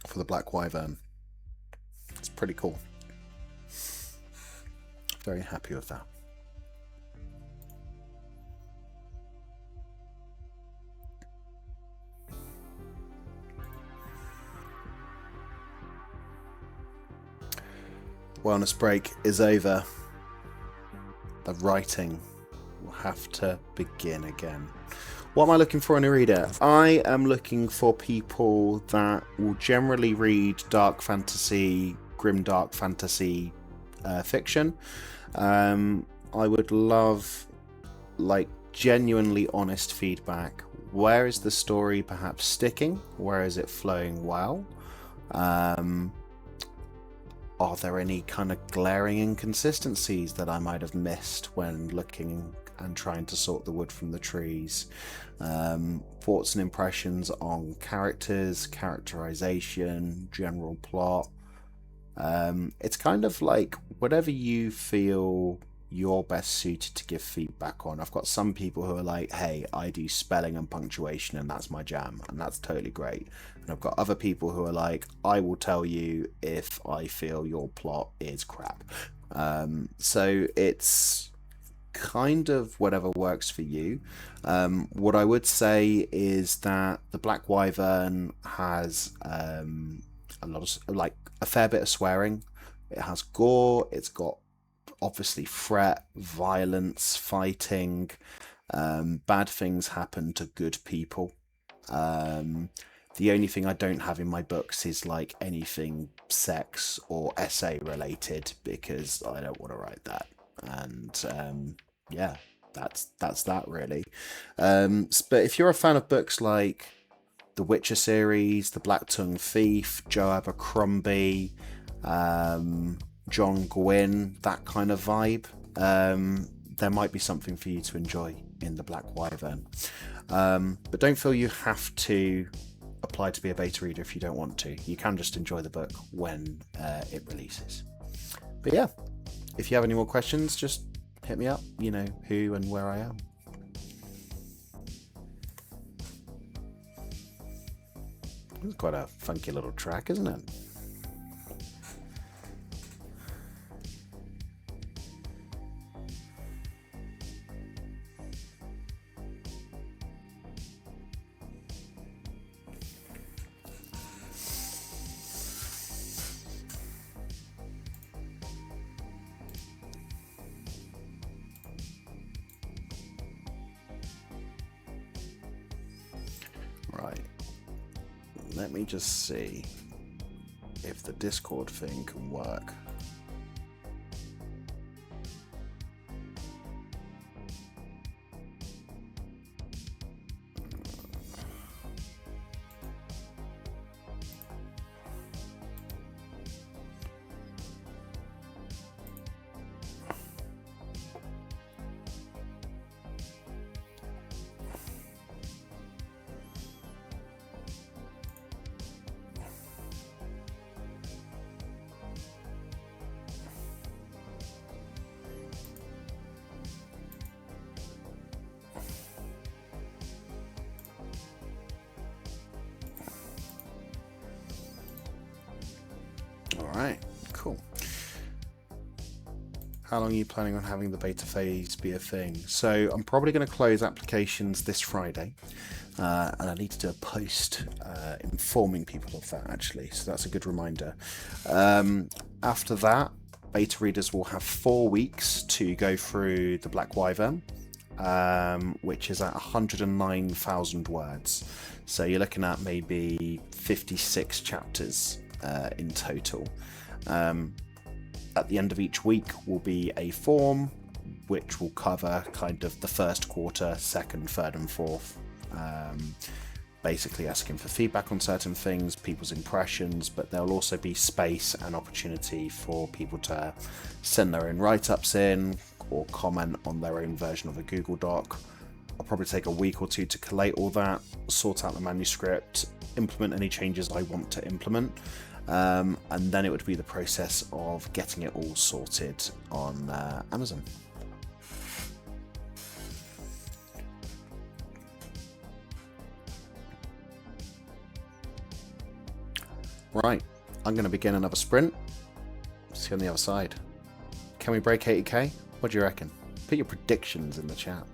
for the Black Wyvern. It's pretty cool. Very happy with that. Wellness break is over. The writing will have to begin again. What am I looking for in a reader? I am looking for people that will generally read dark fantasy, grimdark fantasy fiction. I would love, like, genuinely honest feedback. Where is the story perhaps sticking? Where is it flowing well? Are there any kind of glaring inconsistencies that I might have missed when looking and trying to sort the wood from the trees? Thoughts and impressions on characters, characterization, general plot. It's kind of like whatever you feel you're best suited to give feedback on. I've got some people who are like, hey, I do spelling and punctuation and that's my jam, and that's totally great. And I've got other people who are like, I will tell you if I feel your plot is crap. So it's kind of whatever works for you. What I would say is that the Black Wyvern has a lot of, like, a fair bit of swearing. It has gore. It's got obviously threat, violence, fighting. Bad things happen to good people. The only thing I don't have in my books is like anything sex or essay related, because I don't want to write that. And yeah, that's that really. But if you're a fan of books like the Witcher series, the Black Tongue Thief, Joe Abercrombie, John Gwynne, that kind of vibe, there might be something for you to enjoy in the Black Wyvern. But don't feel you have to apply to be a beta reader if you don't want to. You can just enjoy the book when it releases. But yeah, if you have any more questions, just hit me up. You know who and where I am. It's quite a funky little track, isn't it? Right. Let me just see if the Discord thing can work. Alright, cool. How long are you planning on having the beta phase be a thing? So I'm probably going to close applications this Friday, and I need to do a post informing people of that, actually, so that's a good reminder. After that, beta readers will have 4 weeks to go through the Black Wyvern, which is at 109,000 words. So you're looking at maybe 56 chapters in total. At the end of each week will be a form which will cover kind of the first quarter, second, third and fourth, basically asking for feedback on certain things, people's impressions, but there'll also be space and opportunity for people to send their own write-ups in or comment on their own version of a Google Doc. I'll probably take a week or two to collate all that, sort out the manuscript, implement any changes I want to implement. And then it would be the process of getting it all sorted on Amazon. Right, I'm going to begin another sprint. See you on the other side. Can we break 80k? What do you reckon? Put your predictions in the chat.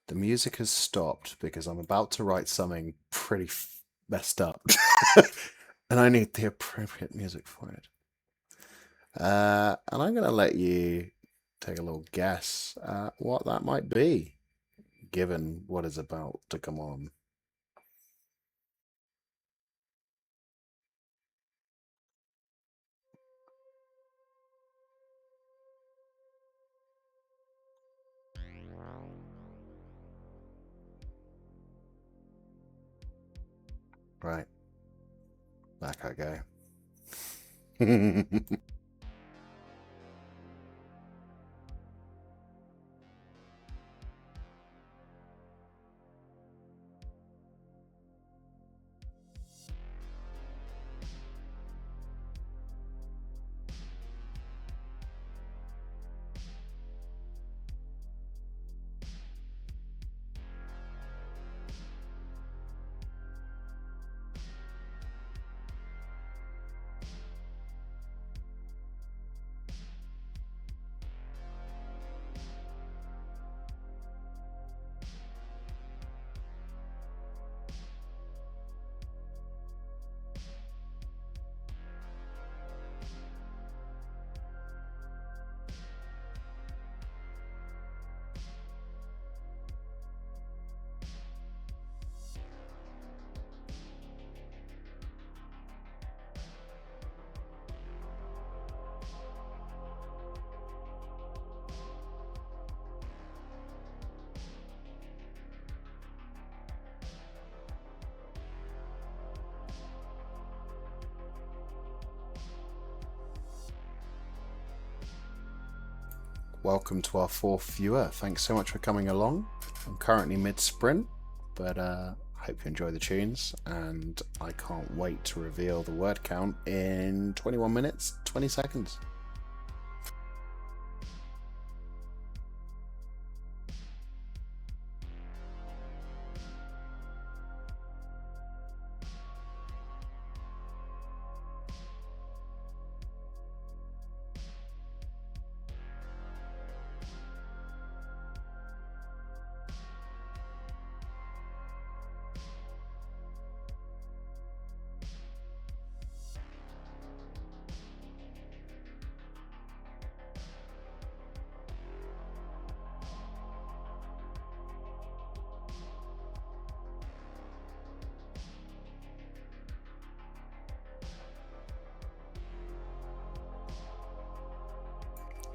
The music has stopped because I'm about to write something pretty messed up. And I need the appropriate music for it. And I'm going to let you take a little guess at what that might be, given what is about to come on. Right. Back I go. Welcome to our fourth viewer. Thanks so much for coming along. I'm currently mid-sprint, but I hope you enjoy the tunes, and I can't wait to reveal the word count in 21 minutes, 20 seconds.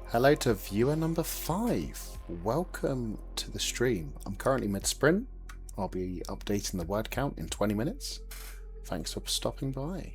Hello to viewer number 5. Welcome to the stream. I'm currently mid-sprint. I'll be updating the word count in 20 minutes. Thanks for stopping by.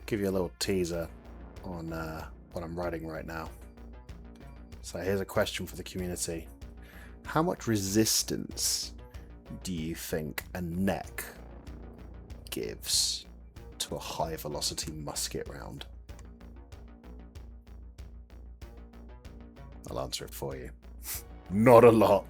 Give you a little teaser on what I'm writing right now. So here's a question for the community. How much resistance do you think a neck gives to a high velocity musket round? I'll answer it for you. Not a lot.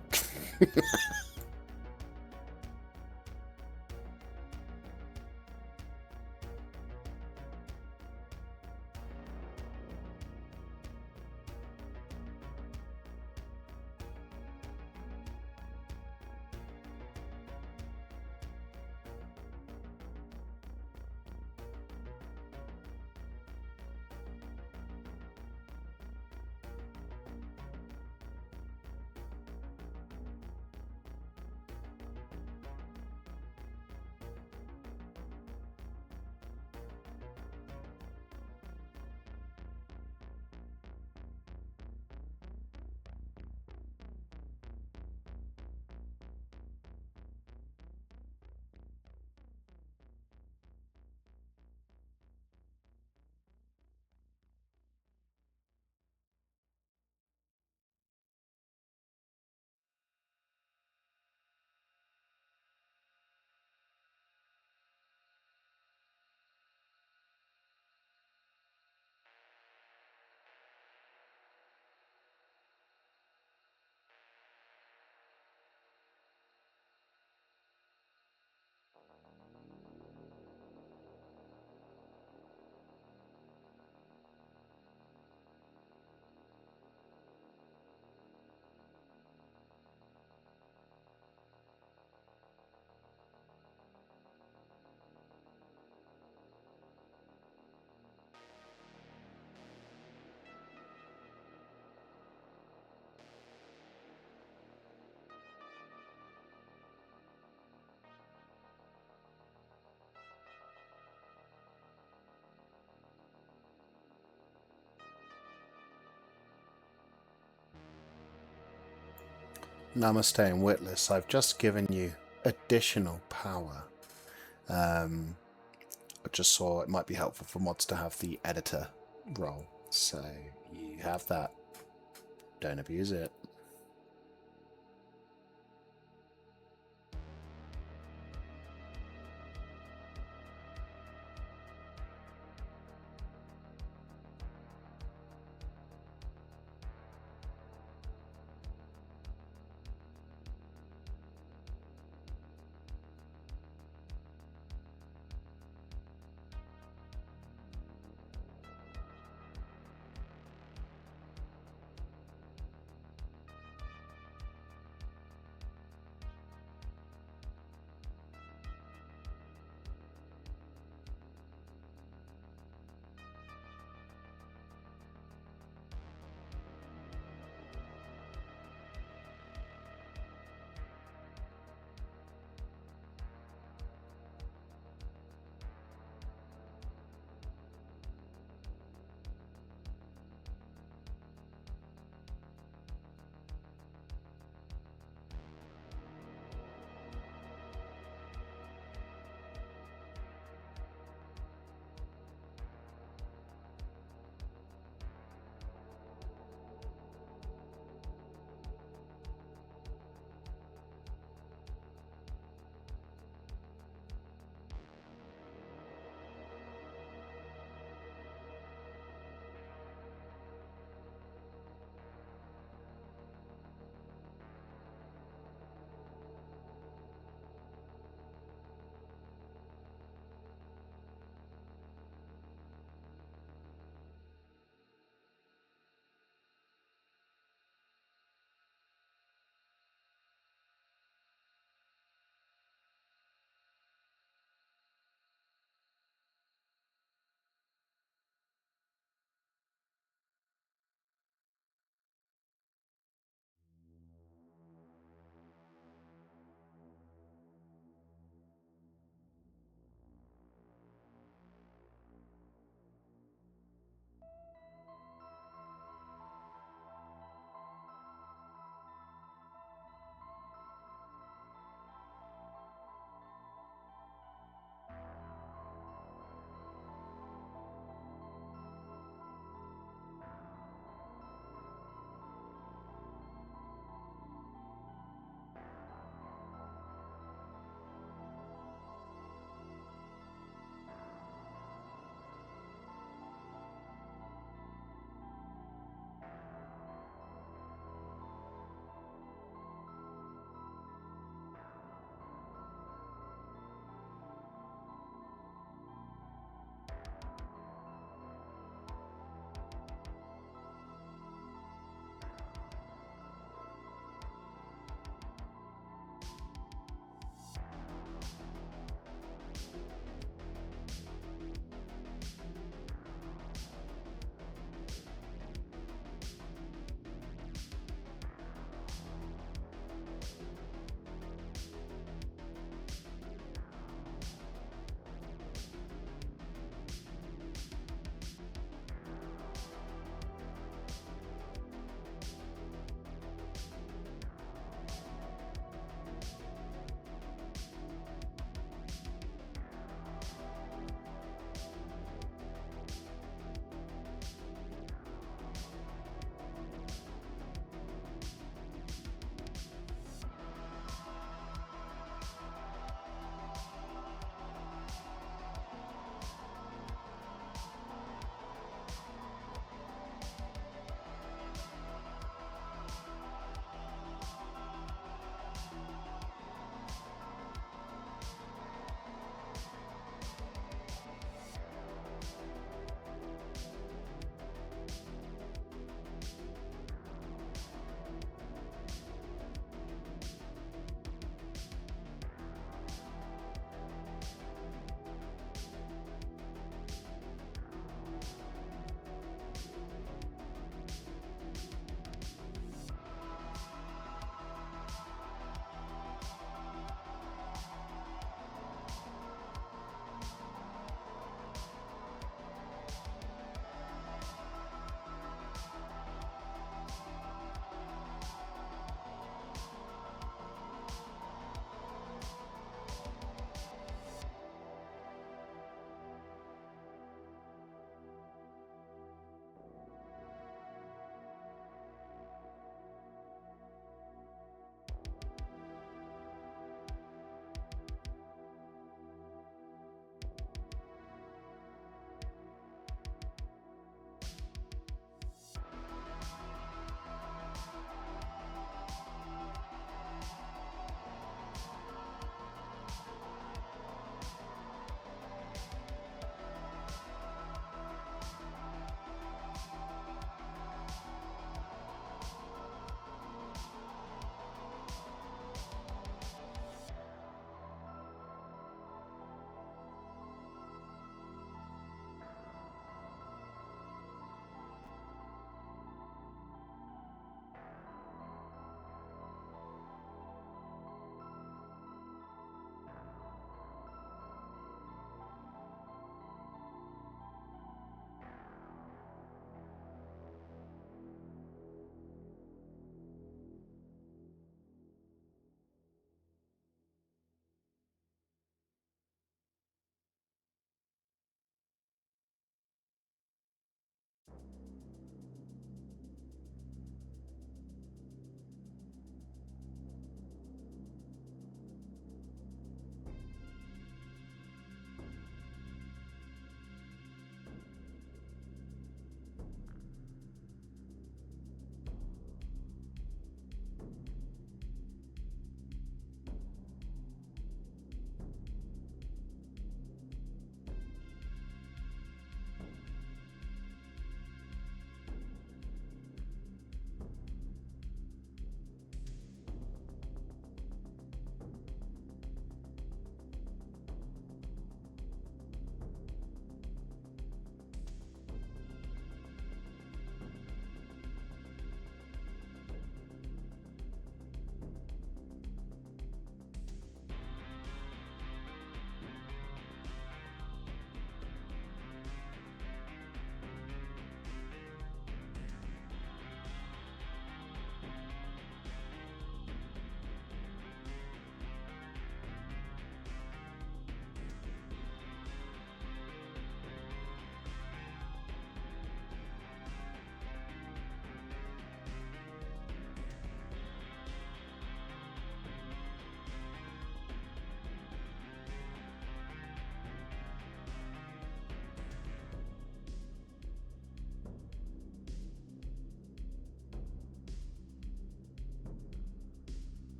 Namaste and Witless, I've just given you additional power. I just saw it might be helpful for mods to have the editor role. So you have that. Don't abuse it.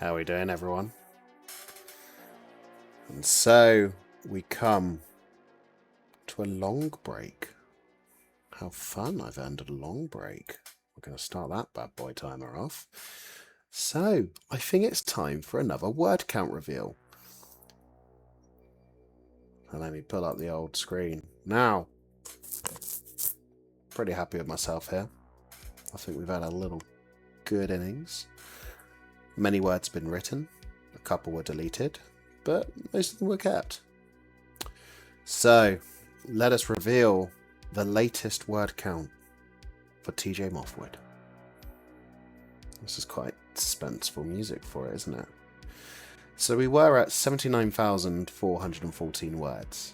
How are we doing, everyone? And so we come to a long break. How fun, I've earned a long break. We're going to start that bad boy timer off. So, I think it's time for another word count reveal. And let me pull up the old screen. Now, pretty happy with myself here. I think we've had a little good innings. Many words have been written. A couple were deleted. But most of them were kept. So, let us reveal the latest word count for TJ Mothwood. This is quite suspenseful music for it, isn't it? So we were at 79,414 words.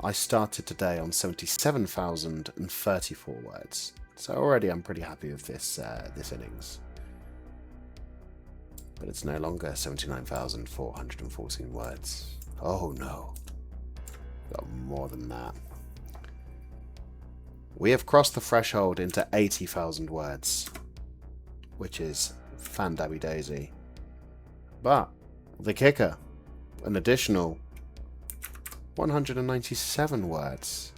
I started today on 77,034 words. So already I'm pretty happy with this innings. But it's no longer 79,414 words. Oh no. Got more than that. We have crossed the threshold into 80,000 words, which is fan-dabby daisy. But the kicker, an additional 197 words,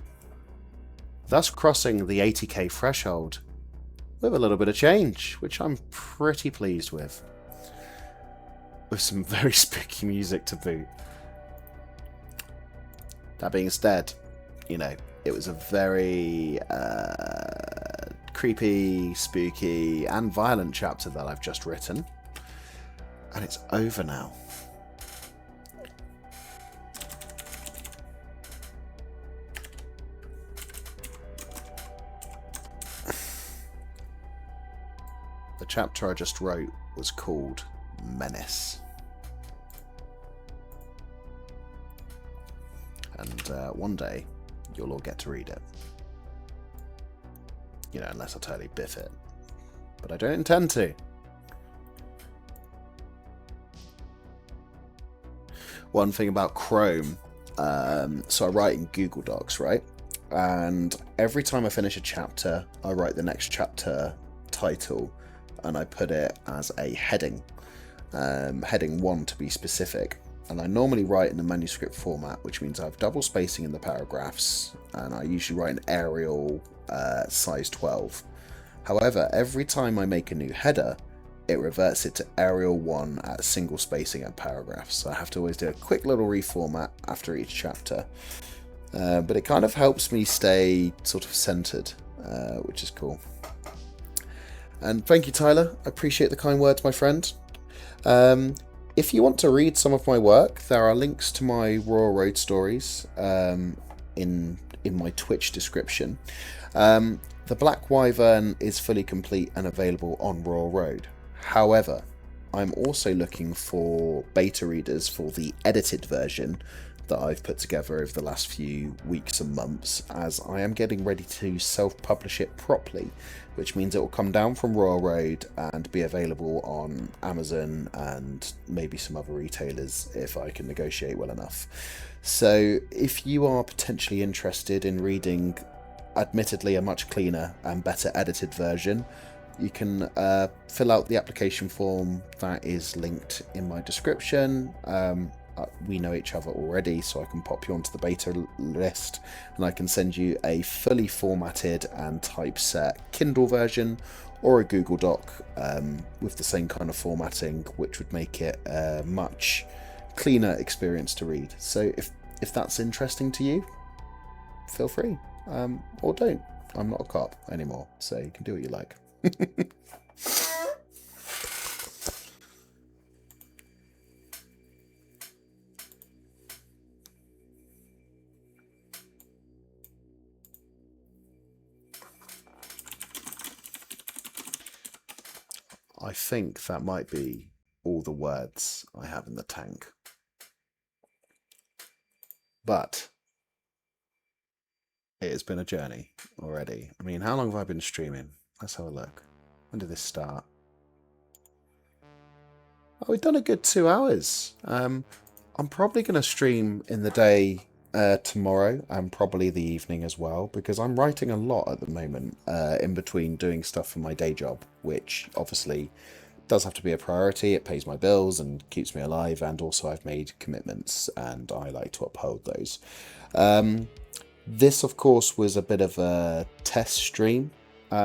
thus crossing the 80k threshold with a little bit of change, which I'm pretty pleased with some very spooky music to boot. That being said, you know, it was a very creepy, spooky, and violent chapter that I've just written. And it's over now. The chapter I just wrote was called Menace. And one day, you'll all get to read it. You know, unless I totally biff it. But I don't intend to. One thing about Chrome, so I write in Google Docs, right? And every time I finish a chapter, I write the next chapter title, and I put it as a heading. Heading 1 to be specific. And I normally write in the manuscript format, which means I have double spacing in the paragraphs, and I usually write in Arial size 12. However, every time I make a new header, it reverts it to Arial 1 at single spacing and paragraphs. So I have to always do a quick little reformat after each chapter. But it kind of helps me stay sort of centered, which is cool. And thank you, Tyler. I appreciate the kind words, my friend. If you want to read some of my work, there are links to my Royal Road stories in my Twitch description. The Black Wyvern is fully complete and available on Royal Road. However, I'm also looking for beta readers for the edited version that I've put together over the last few weeks and months, as I am getting ready to self-publish it properly, which means it will come down from Royal Road and be available on Amazon and maybe some other retailers if I can negotiate well enough. So if you are potentially interested in reading admittedly a much cleaner and better edited version, you can fill out the application form that is linked in my description. We know each other already, so I can pop you onto the beta list and I can send you a fully formatted and typeset Kindle version or a Google Doc with the same kind of formatting, which would make it a much cleaner experience to read. So if that's interesting to you, feel free, or don't. I'm not a cop anymore, so you can do what you like. I think that might be all the words I have in the tank. But it has been a journey already. I mean, how long have I been streaming? Let's have a look. When did this start? Oh, we've done a good 2 hours. I'm probably going to stream in the day tomorrow and probably the evening as well, because I'm writing a lot at the moment in between doing stuff for my day job, which obviously does have to be a priority. It pays my bills and keeps me alive, and also I've made commitments and I like to uphold those. This, of course, was a bit of a test stream, but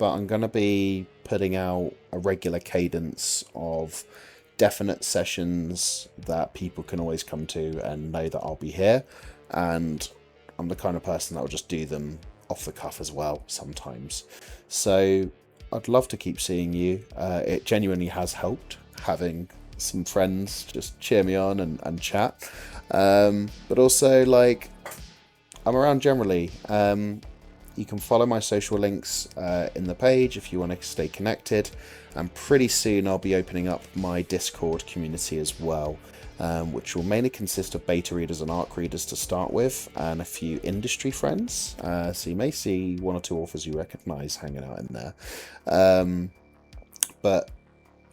I'm going to be putting out a regular cadence of definite sessions that people can always come to and know that I'll be here. And I'm the kind of person that will just do them off the cuff as well sometimes. So I'd love to keep seeing you. It genuinely has helped having some friends just cheer me on and chat. But also, like, I'm around generally. You can follow my social links in the page if you want to stay connected. And pretty soon I'll be opening up my Discord community as well, which will mainly consist of beta readers and ARC readers to start with, and a few industry friends. So you may see one or two authors you recognise hanging out in there. But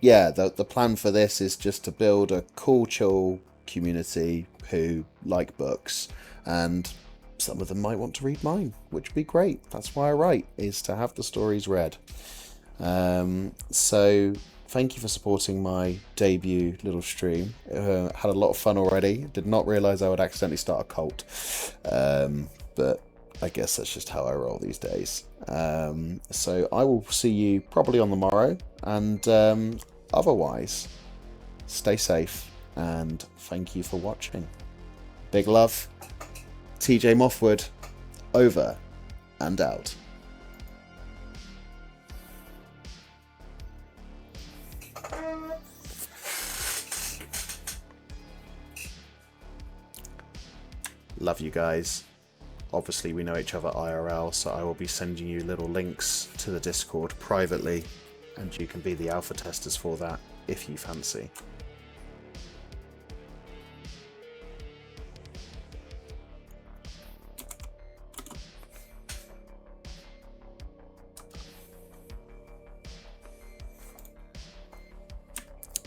yeah, the plan for this is just to build a cool, chill community who like books, and some of them might want to read mine, which would be great. That's why I write, is to have the stories read. So thank you for supporting my debut little stream. Had a lot of fun already. Did not realise I would accidentally start a cult. But I guess that's just how I roll these days. So I will see you probably on the morrow. And otherwise, stay safe and thank you for watching. Big love. TJ Mothwood, over and out. Love you guys. Obviously we know each other IRL, so I will be sending you little links to the Discord privately, and you can be the alpha testers for that if you fancy.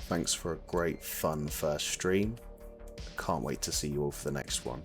Thanks for a great, fun first stream. Can't wait to see you all for the next one.